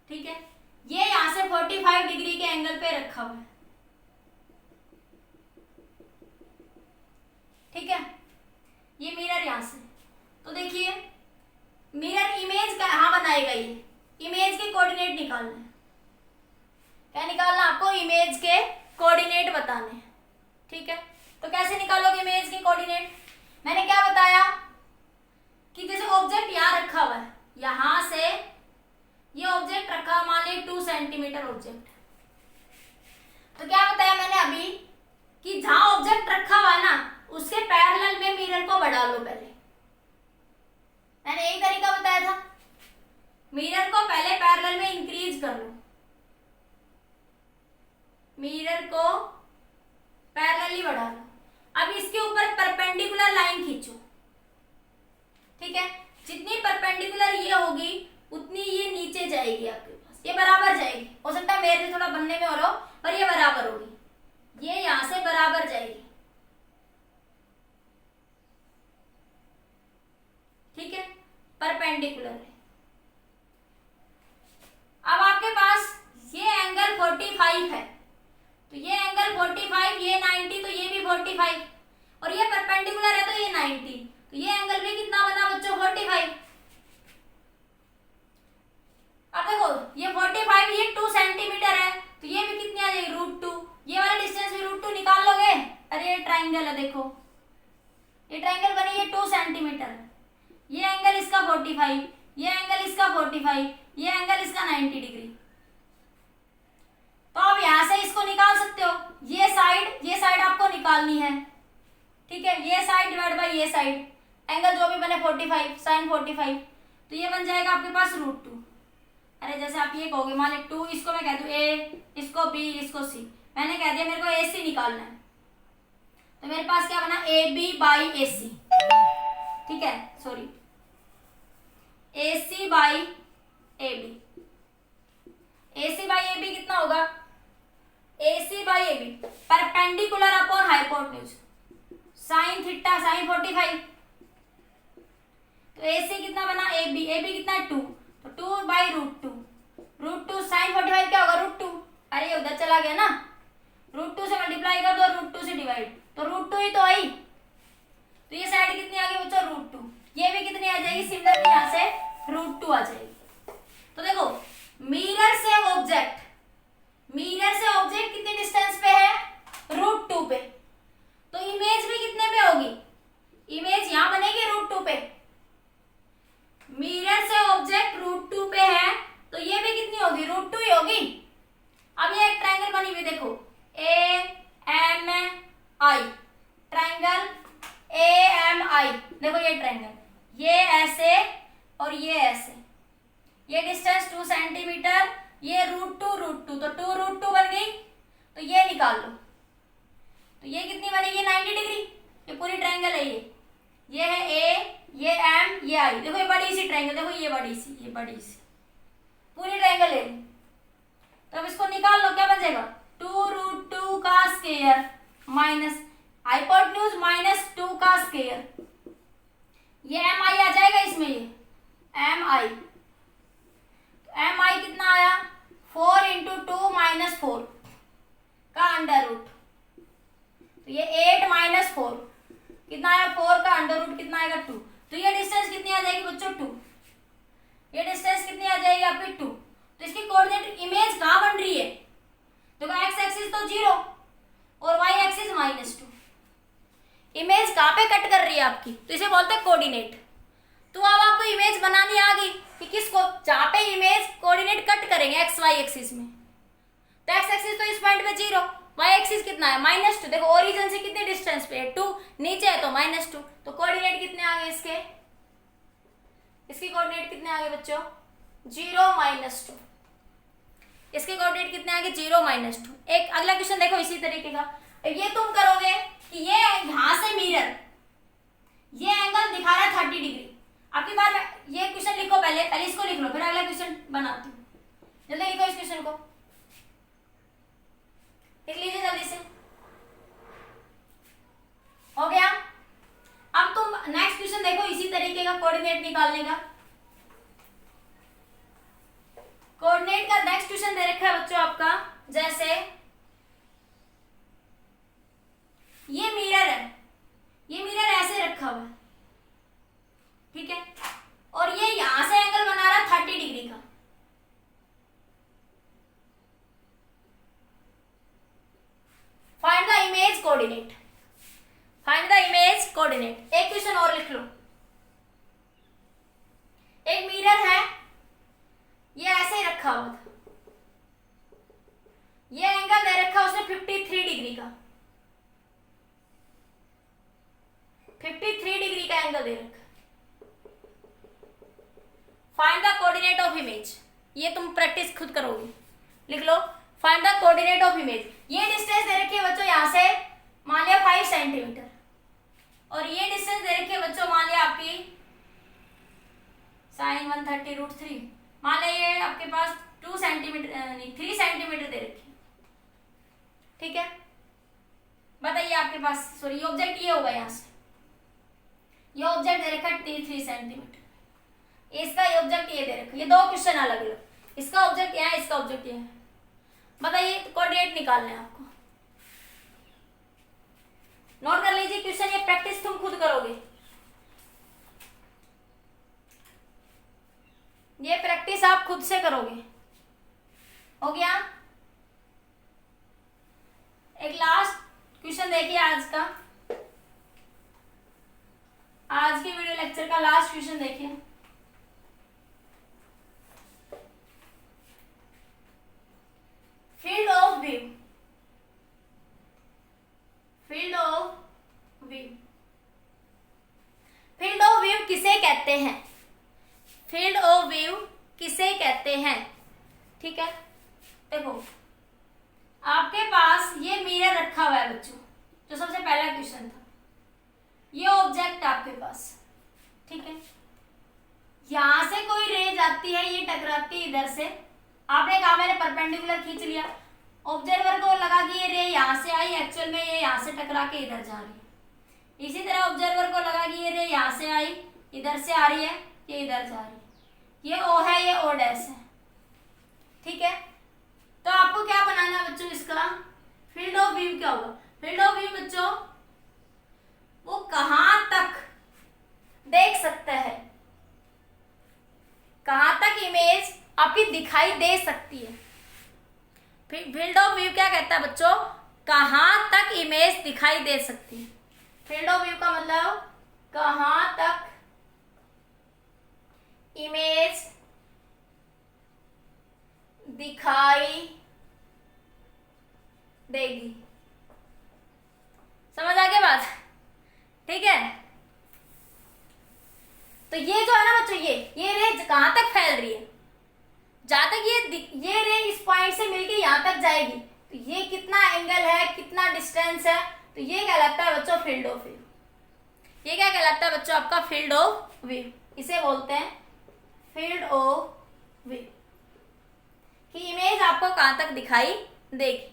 ठीक है, ये यहां से 45 डिग्री के एंगल पे रखा हुआ है। ठीक है, ये मिरर यहां से, तो देखिए मिरर इमेज कहां बनाएगा, ये इमेज के कोऑर्डिनेट निकालने हैं। क्या निकालना आपको? इमेज के कोऑर्डिनेट बताने हैं। ठीक है, तो कैसे निकालोगे इमेज के कोऑर्डिनेट? मैंने क्या बताया कि जैसे ऑब्जेक्ट यहां रखा हुआ है, यहां से ये ऑब्जेक्ट रखा, मान लीजिए 2 सेंटीमीटर ऑब्जेक्ट, तो क्या बताया मैंने अभी कि जहां ऑब्जेक्ट रखा हुआ है ना उसके पैरेलल में मिरर को बढ़ा लो। पहले मैंने यही तरीका बताया था, मिरर को पहले पैरेलल में इंक्रीज कर लो, मिरर को पैरेलली बढ़ा लो। अब इसके ऊपर परपेंडिकुलर लाइन खींचो। ठीक है, जितनी परपेंडिकुलर ये होगी उतनी ये नीचे जाएगी आपके पास, ये बराबर जाएगी। हो सकता है मेरे से थोड़ा बनने में हो रहा हो, पर ये बराबर होगी, ये यहां से बराबर जाएगी। ठीक है, परपेंडिकुलर है। अब आपके पास ये एंगल 45 है, तो ये एंगल 45, ये 90, तो ये भी 45, और ये परपेंडिकुलर है तो ये 90, तो ये एंगल भी कितना बना बच्चों? 45। अब देखो ये 45, ये 2 सेंटीमीटर है, तो ये भी कितनी आ जाएगी? √2। ये वाला डिस्टेंस भी √2 निकाल लोगे। अरे ये ट्राइंगल है, देखो ये ट्राइंगल बनी, ये 2 सेंटीमीटर है, ये एंगल इसका 45, ये एंगल इसका 45, ये एंगल इसका 90 डिग्री। तो आप यहां से इसको निकाल सकते हो, ये साइड आपको निकालनी है। ठीक है, ये साइड डिवाइड बाय ये साइड, एंगल जो भी बने 45 sin 45, तो ये बन जाएगा आपके पास √2। अरे जैसे आप ये कहोगे, मान लो 2, इसको मैं कह दूं A, इसको B, इसको C, मैंने कह दिया मेरे को AC निकालना है, तो मेरे पास क्या बना? AB by AC। ठीक है, sorry, AC by AB। AC by AB कितना होगा? AC by AB perpendicular hypotenuse, sine theta sine 45, तो ए से कितना बना ए बी कितना 2, तो 2/√2, √2 साइन 45 क्या होगा √2, अरे ये उधर चला गया ना, √2 से मल्टीप्लाई कर दो, √2 से डिवाइड, तो √2 ही तो आई, तो ये साइड कितनी आ गई बच्चों √2, ये भी कितनी आ जाएगी सिमिलरली यहाँ से √2 आ जाएगी। तो देखो मिरर से ऑब्जेक्ट कितने डिस्टेंस पे है √2 पे, तो इमेज भी कितने पे होगी, इमेज यहाँ बनेगी √2 पे, मिरर से ऑब्जेक्ट √2 पे है तो ये भी कितनी होगी √2 ही होगी। अब ये एक ट्रायंगल बनी हुई देखो AMI, ट्रायंगल AMI, देखो ये ट्रायंगल, ये ऐसे और ये ऐसे, ये डिस्टेंस 2 सेंटीमीटर, ये √2 तो 2√2 बन गई, तो ये निकाल लो, तो ये कितनी बनेगी 90 डिग्री, ये पूरी ट्रायंगल है, ये है A, ये M, ये I, देखो ये बड़ी सी ट्रायंगल, देखो ये बड़ी सी पूरी ट्रायंगल है, तो अब इसको निकाल लो, क्या बन जाएगा 2√2 का स्क्वायर माइनस हाइपोटेन्यूज माइनस 2 का स्क्वायर, ये MI आ जाएगा इसमें, ये MI, MI कितना आया 4 × 2 - 4 का अंडर रूट, तो ये 8 - 4 कितना आया 4 का अंडर रूट कितना आएगा 2, तो ये डिस्टेंस कितनी आ जाएगी बच्चों 2, ये डिस्टेंस कितनी आ जाएगी आपकी 2, तो इसकी कोऑर्डिनेट इमेज कहाँ बन रही है, देखो एक्स एक्सिस तो 0 और वाई एक्सिस -2, इमेज कहाँ पे कट कर रही है आपकी, तो इसे बोलते हैं कोऑर्डिनेट। तो अब आपको इमेज बनानी आ गई कि किसको, जहाँ पे इमेज कोऑर्डिनेट कट करेंगे एक्स वाई एक्सिस में, तो एक्स एक्सिस तो इस पॉइंट पे 0, वाई एक्सिस कितना है -2, देखो ओरिजिन से कितने डिस्टेंस पे है 2, नीचे है तो -2, तो कोऑर्डिनेट कितने आ गए इसके कोऑर्डिनेट कितने आ गए बच्चों 0 - 2, इसके कोऑर्डिनेट कितने आ गए 0 - 2। एक अगला क्वेश्चन देखो इसी तरीके का, ये तुम करोगे कि ये यहां से मिरर ये एंगल दिखा रहा है 30 डिग्री, आपकी बार ये क्वेश्चन लिखो, पहले इसको लिख लो, फिर अगला क्वेश्चन बनाती हूँ, जल्दी लिखो इस क्वेश्चन को, लिख लीजिए जल्दी से, हो गया। अब तुम नेक्स्ट क्वेश्चन देखो इसी तरीके का, कोऑर्डिनेट निकालने का, कोऑर्डिनेट का नेक्स्ट क्वेश्चन दे रखा है बच्चों आपका, जैसे ये मिरर है, ये मिरर ऐसे रखा हुआ है, ठीक है, और ये यहां से एंगल बना रहा है 30 डिग्री का, find the image coordinate, find the image coordinate. एक क्वेश्चन और लिख लो, एक मिरर है, ये ऐसे ही रखा हुआ था, ये एंगल दे रखा उसने 53 डिग्री का, 53 डिग्री का एंगल दे रखा, find the coordinate of image, ये तुम प्रैक्टिस खुद करोगे, लिख लो find the coordinate of image. ये डिस्टेंस दे रखी है बच्चों यहां से मान लिया 5 सेंटीमीटर, और ये डिस्टेंस दे रखी है बच्चों मान लिया आपकी sin 130√3, मान लिया ये आपके पास 2 सेंटीमीटर नहीं 3 सेंटीमीटर दे रखी, ठीक है, बताइए आपके पास, सॉरी ये ऑब्जेक्ट ये होगा, यहाँ से ये ऑब्जेक्ट दे रखा है 3 सेंटीमीटर, इसका ये ऑब्जेक्ट ये दे रखा है, ये दो क्वेश्चन अलग अलग, इसका ऑब्जेक्ट यहाँ है, इसका ऑब्जेक्ट ये है, बताइए कोऑर्डिनेट निकालने हैं आपको, नोट कर लीजिए क्वेश्चन, ये प्रैक्टिस तुम खुद करोगे, ये प्रैक्टिस आप खुद से करोगे, हो गया। एक लास्ट क्वेश्चन देखिए आज का, आज के वीडियो लेक्चर का लास्ट क्वेश्चन देखिए, field of view, field of view, field of view किसे कहते हैं, फील्ड ऑफ व्यू किसे कहते हैं, ठीक है, देखो आपके पास ये मिरर रखा हुआ है बच्चों, जो सबसे पहला क्वेश्चन था, ये ऑब्जेक्ट आपके पास, ठीक है, यहां से कोई रे जाती है, ये टकराती है इधर से, आपने कहा मैंने परपेंडिकुलर खींच लिया, ऑब्जर्वर को लगा कि ये रे यहाँ से आई, एक्चुअल में ये यहाँ से टकरा के इधर जा रही है। इसी तरह ऑब्जर्वर को लगा कि ये रे यहाँ से आई, इधर से आ रही है, ये इधर जा रही है। ये ओ है, ये ओ डैश है, ठीक है। तो आपको क्या बनाना है बच्चों, इसका फील्ड ऑफ व्यू क्या होगा? फील्ड ऑफ व्यू बच्चों वो कहां तक देख सकता है, कहां तक इमेज आपकी दिखाई दे सकती है। फील्ड ऑफ व्यू क्या कहता है बच्चों? कहां तक इमेज दिखाई दे सकती है। फील्ड ऑफ व्यू का मतलब कहां तक इमेज दिखाई देगी। समझ आ गया बात? ठीक है। तो ये जो है ना बच्चों, ये रे कहां तक फैल रही है, जहां तक ये रे इस पॉइंट से मिलके यहां तक जाएगी, तो ये कितना एंगल है, कितना डिस्टेंस है, तो ये कहलाता है बच्चों फील्ड ऑफ व्यू। ये क्या कहलाता है बच्चों? आपका फील्ड ऑफ व्यू। इसे बोलते हैं फील्ड ऑफ व्यू, कि इमेज आपको कहां तक दिखाई देगी।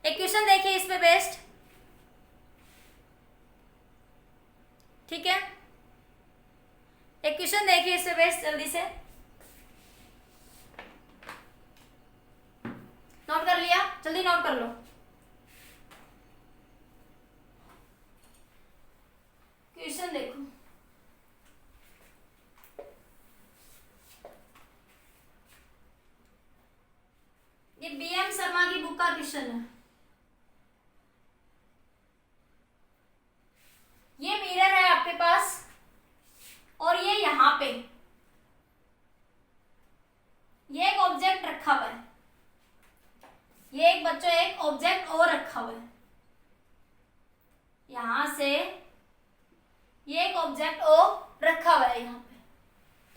एक क्वेश्चन देखिए इस पे बेस्ड, ठीक है। एक क्वेश्चन देखिए इससे बेस्ट, जल्दी से नोट कर लिया? जल्दी नोट कर लो। क्वेश्चन देखो, ये बीएम शर्मा की बुक का क्वेश्चन है। ये मिरर है आपके पास और ये यहां पे ये एक ऑब्जेक्ट रखा हुआ है, ये एक बच्चों एक ऑब्जेक्ट और रखा हुआ है, यहां से ये एक ऑब्जेक्ट और रखा हुआ है यहां पे,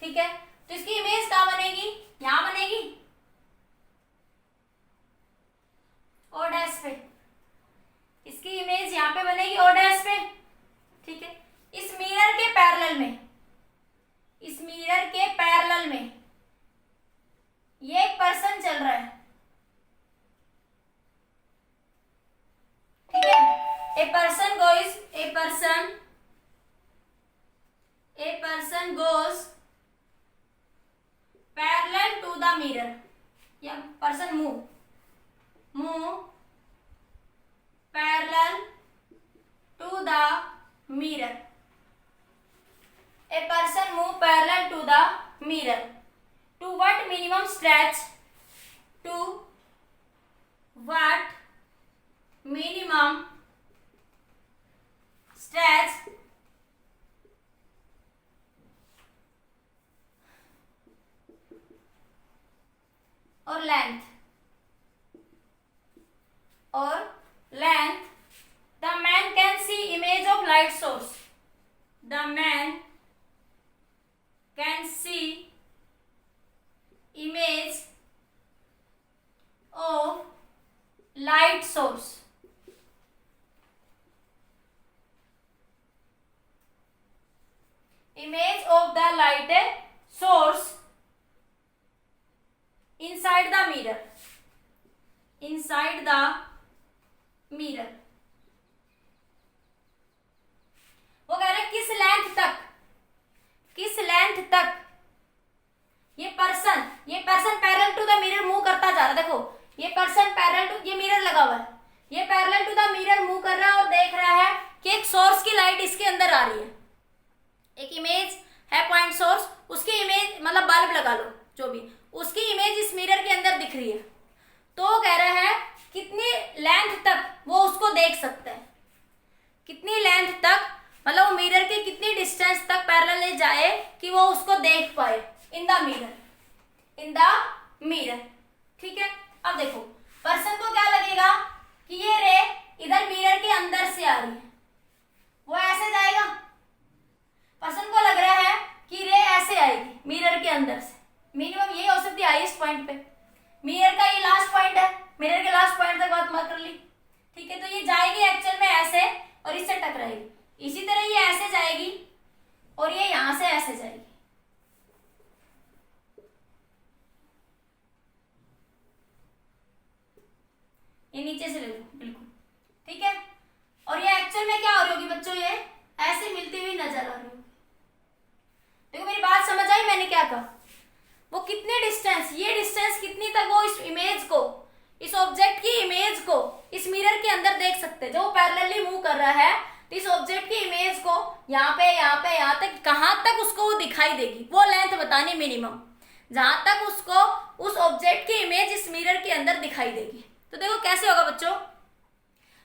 ठीक है। तो इसकी इमेज कहां बनेगी? यहां बनेगी ओ डैश पे, इसकी इमेज यहां पे बनेगी ओ डैश पे, ठीक है। इस मिरर के पैरेलल में, इस मिरर के पैरेलल में ये एक पर्सन चल रहा है, ठीक है। A person goes parallel to the mirror, या person move parallel to the mirror. A person move parallel to the mirror. To what minimum stretch? To what minimum stretch or length the man can see image of light source. The man can see image of light source. Image of the light source inside the mirror. Inside the mirror. वो कह रहे हैं किस length तक ये person parallel to the mirror move करता जा रहा है। देखो ये पर्सन पैरेलल टू, ये मिरर लगा हुआ है, ये parallel to the mirror move कर रहा है और देख रहा है कि एक सोर्स की लाइट इसके अंदर आ रही है, एक इमेज है पॉइंट सोर्स, उसकी इमेज मतलब बल्ब लगा लो जो भी, उसकी इमेज इस मिरर के अंदर दिख रही है। तो कह रहा है कितनी लेंथ तक वो उसको देख सकता है, कितनी लेंथ तक, मतलब वो मिरर के कितनी डिस्टेंस तक पैरेलल ले जाए कि वो उसको देख पाए इन द मिरर, ठीक है। अब देखो पर्सन को क्या लगेगा कि ये रे इधर मिरर के अंदर से आ रही है, वो ऐसे जाएगा, पर्सन को लग रहा है कि रे ऐसे आएगी मिरर के अंदर से, मिनिमम यही हो सकती है हाईएस्ट पॉइंट पे, मिरर का ये लास्ट पॉइंट है, मिरर के लास्ट पॉइंट तक बात मत कर ली, ठीक है। तो ये जाएगी एक्चुअल में ऐसे और इससे टकराएगी, इसी तरह ये ऐसे जाएगी और ये यहां से ऐसे जाएगी, वो पैरेलली मूव कर रहा है तो इस ऑब्जेक्ट की इमेज को यहाँ पे यहाँ तक, कहाँ तक उसको वो दिखाई देगी, वो लेंथ बतानी मिनिमम, जहां तक उसको उस ऑब्जेक्ट की इमेज इस मिरर के अंदर दिखाई देगी। तो देखो कैसे होगा बच्चों,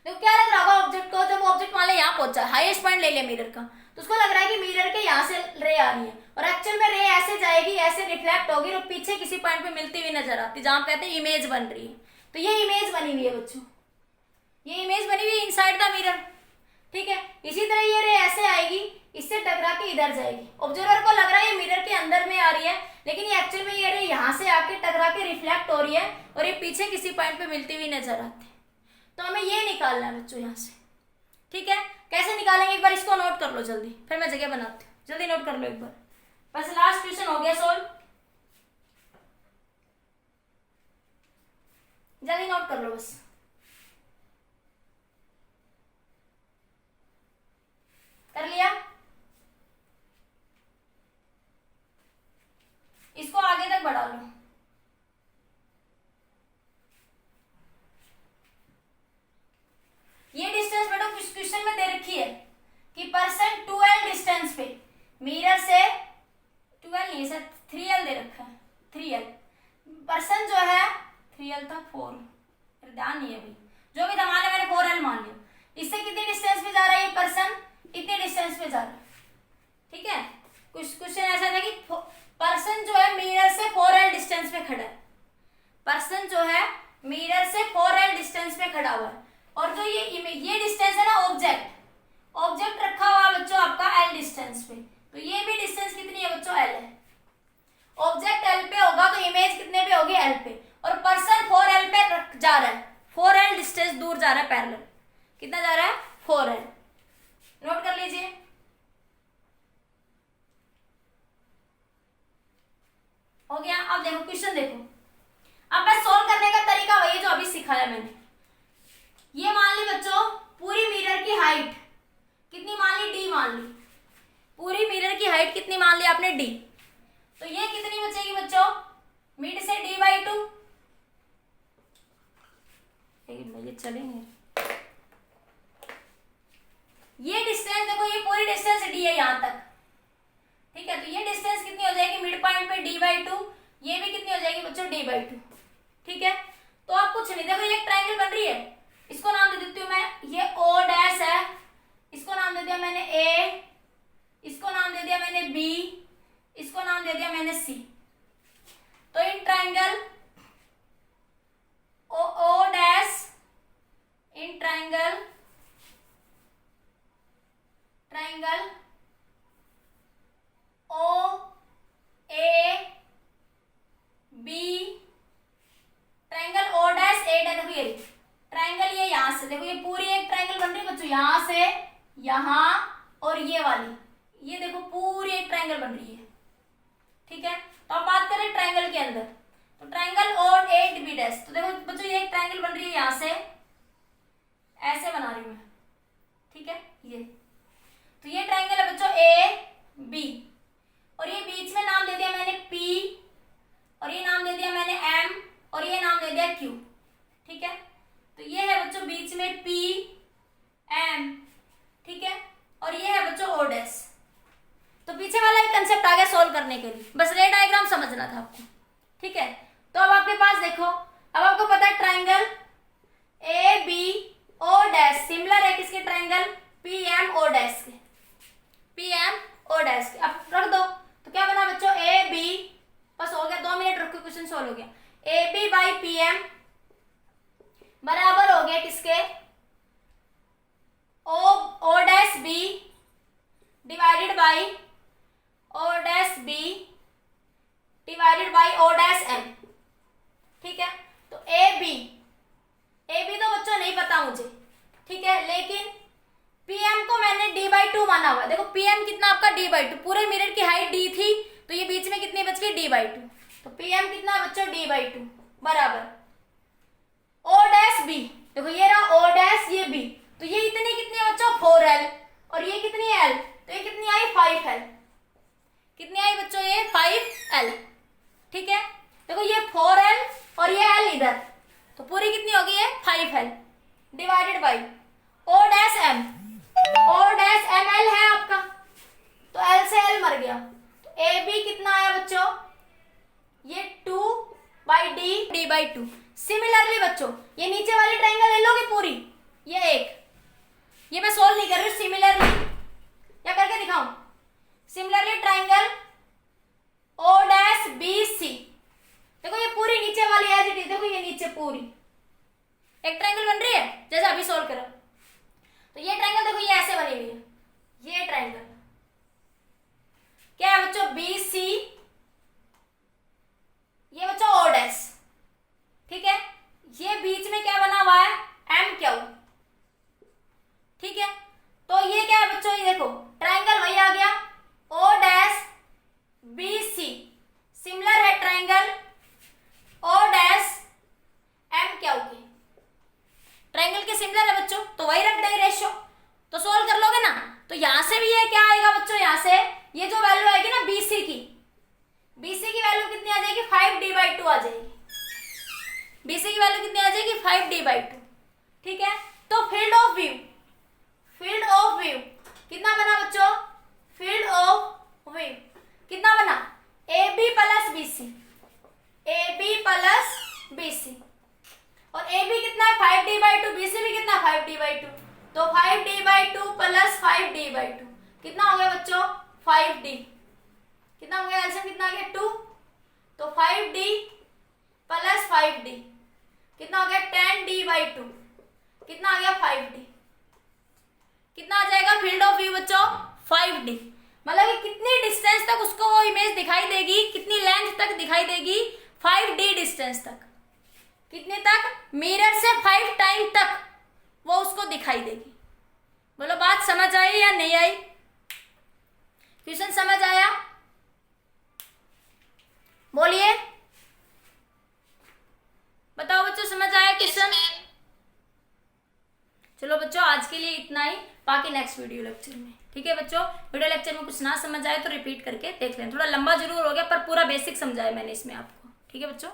देखो क्या लग रहा होगा ऑब्जेक्ट को, जब ऑब्जेक्ट मान लो यहाँ पहुंचा, हाईएस्ट पॉइंट ले लिया मिरर का, तो उसको लग रहा है कि मिरर के यहाँ से रे आ रही है, और एक्चुअल में रे ऐसे जाएगी, ऐसे रिफ्लेक्ट होगी और पीछे किसी पॉइंट पे मिलती हुई नजर आती, जहां कहते हैं इमेज बन रही है। तो ये इमेज बनी हुई है बच्चों, ये इमेज बनी हुई है इनसाइड द मिरर, ठीक है। इसी तरह ये रे ऐसे आएगी, इससे टकरा के इधर जाएगी, ऑब्जर्वर को लग रहा है ये मिरर के अंदर में आ रही है, लेकिन ये एक्चुअल में ये रे यहाँ से आके टकरा के रिफ्लेक्ट हो रही है और ये पीछे किसी पॉइंट पे मिलती हुई नजर आती है। तो हमें ये निकालना है बच्चों यहाँ से, ठीक है। कैसे निकालेंगे एक बार इसको नोट कर लो जल्दी, फिर मैं जगह बनाती हूँ, जल्दी नोट कर लो एक बार, बस लास्ट क्वेश्चन हो गया सोल्व, जल्दी नोट कर लो बस। कर लिया, इसको आगे तक बढ़ा लो। ये डिस्टेंस बेटा कुछ क्वेश्चन में दे रखी है कि पर्सन 2l डिस्टेंस पे मिरर से, 2l नहीं सर 3l दे रखा है, 3l पर्सन जो है 3l था 4, ध्यान नहीं है भाई, जो भी था मैंने 4l मान लिया, इससे कितनी डिस्टेंस पे जा रहा है ये पर्सन, इतने डिस्टेंस पे जा रहा है, ठीक है। कुछ क्वेश्चन ऐसा था कि पर्सन जो है मिरर से 4l डिस्टेंस पे खड़ा है, पर्सन जो है मिरर से 4l डिस्टेंस पे खड़ा हुआ है, और जो ये डिस्टेंस है ना ऑब्जेक्ट रखा हुआ है बच्चों आपका l डिस्टेंस पे, तो ये भी डिस्टेंस कितनी है बच्चों l है, ऑब्जेक्ट l पे होगा तो इमेज कितने पे होगी l पे, और पर्सन 4l पे जा रहा है, 4l डिस्टेंस दूर जा रहा है पैरेलल, कितना जा रहा है 4l, नोट कर लीजिए। हो गया, अब देखो क्वेश्चन देखो, अब मैं सोल्व करने का तरीका वही जो अभी सिखाया मैंने। ये मान ली बच्चों पूरी मिरर की हाइट कितनी मान ली, d मान ली, पूरी मिरर की हाइट कितनी मान ली आपने d, तो ये कितनी बचेगी बच्चों, मिड से d/2, ये चलेंगे, ये डिस्टेंस देखो, ये पूरी डिस्टेंस d है यहां तक, ठीक है। तो ये डिस्टेंस कितनी हो जाएगी मिड पॉइंट पे d/2, ये भी कितनी हो जाएगी बच्चों d/2, ठीक है। तो आप कुछ नहीं, देखो ये एक ट्रायंगल बन रही है, इसको नाम दे देती हूँ मैं, ये o डैश है, इसको नाम दे दिया मैंने a, इसको नाम दे दिया मैंने b, इसको नाम दे दिया मैंने c। तो in triangle o dash, in triangle o a b, triangle o dash a dash, देखो ये ट्रायंगल, ये यहां से देखो, ये पूरी एक ट्रायंगल बन रही है बच्चों, यहां से यहां और ये वाली, ये देखो पूरी एक ट्रायंगल बन रही है, ठीक है। तो अब बात करें ट्रायंगल के अंदर, तो ट्रायंगल और 8b डैश, तो देखो बच्चों ये एक ट्रायंगल बन रही है, यहां से ऐसे बना रही हूं मैं, ठीक है। ये तो ये ट्रायंगल है बच्चों a b, और ये बीच में नाम दे दिया मैंने p, और ये नाम दे दिया मैंने m, और ये नाम दे दिया q, ठीक है। तो ये है बच्चों बीच में p m, ठीक है, और ये है बच्चों o डैश। तो पीछे वाला एक कंसेप्ट आ गया सोल्व करने के लिए, बस रे डायग्राम समझना था आपको, ठीक है। तो अब आपके पास देखो, अब आपको पता है triangle A B O dash similar है किसके, triangle P M O dash के, पी एम ओ डैश के। अब रख दो, तो क्या बना बच्चों ए बी, बस हो गया, 2 मिनट रुक के क्वेश्चन सोल्व हो गया, A B by P M बराबर हो गया किसके, O dash B divided by O dash B divided by O dash M, ठीक है। तो ए बी तो बच्चों नहीं पता मुझे, ठीक है, लेकिन पीएम को मैंने d/2 माना हुआ है, देखो पीएम कितना आपका d/2, पूरे मिरर की हाइट d थी, तो ये बीच में कितनी बच गई d/2, तो पीएम कितना बच्चों d/2 बराबर ओ डैश बी, देखो ये रहा ओ डैश, ये बी, तो ये इतनी कितनी बच्चों 4l, और ये कितनी l, तो ये कितनी आई 5l, कितनी आई बच्चों ये 5l, ठीक है। देखो ये 4l और ये l इधर, तो पूरी कितनी होगी ये 5l divided by O 2। Similarly बच्चों ये नीचे वाली ट्राइंगल ले लोगे पूरी, ये एक, ये मैं सोल्व नहीं कर रही हूँ, सिमिलरली क्या करके दिखाऊं, similarly triangle O dash B C, देखो ये पूरी नीचे वाली एज इट इज, देखो ये नीचे पूरी एक ट्राइंगल बन रही है जैसे अभी सोल्व करो। तो ये ट्राइंगल देखो ये ऐसे बनी हुई है, ये ट्राइंगल क्या है बच्चों, बी सी, ये बच्चों ओ डैश, ठीक है। ये बीच में क्या बना हुआ है, एम क्यू, ठीक है। तो ये क्या है बच्चों, ये देखो ट्राइंगल वही आ गया O dash B C, similar है triangle O dash M Q की, ट्राइंगल के सिमिलर है बच्चों, तो वही रख देंगे रेशियो, तो सोल्व कर लोगे ना। तो यहां से भी ये क्या आएगा बच्चों, यहां से ये जो वैल्यू आएगी ना बीसी की, बीसी की वैल्यू कितनी आ जाएगी, 5d/2 आ जाएगी, बीसी की वैल्यू कितनी आ जाएगी, 5d/2, ठीक है। तो field of view, field of view कितना बना बच्चों, फील्ड ऑफ व्यू कितना बना, A B plus B C, A B plus B C, और ए बी कितना है 5d/2, बी सी भी कितना 5d/2, तो 5d/2 प्लस 5d/2 कितना हो गया बच्चों, 5d, कितना हो गया एल्सियम कितना आ गया 2, तो 5d प्लस 5d कितना हो गया 10d/2, कितना आ गया 5d, कितना आ जाएगा फील्ड ऑफ व्यू बच्चों 5d, मतलब कि कितनी डिस्टेंस तक उसको वो इमेज दिखाई देगी, कितनी लेंथ तक दिखाई देगी, 5d डिस्टेंस तक, कितने तक, मिरर से 5 टाइम तक वो उसको दिखाई देगी। बोलो बात समझ आई या नहीं आई, क्वेश्चन समझ आया, बोलिए, बताओ बच्चों समझ आया क्वेश्चन। चलो बच्चों आज के लिए इतना ही, बाकी नेक्स्ट वीडियो लेक्चर में, ठीक है बच्चों। वीडियो लेक्चर में कुछ ना समझ आए तो रिपीट करके देख लें, थोड़ा लंबा जरूर हो गया पर पूरा बेसिक समझाया मैंने इसमें आपको, ठीक है बच्चों।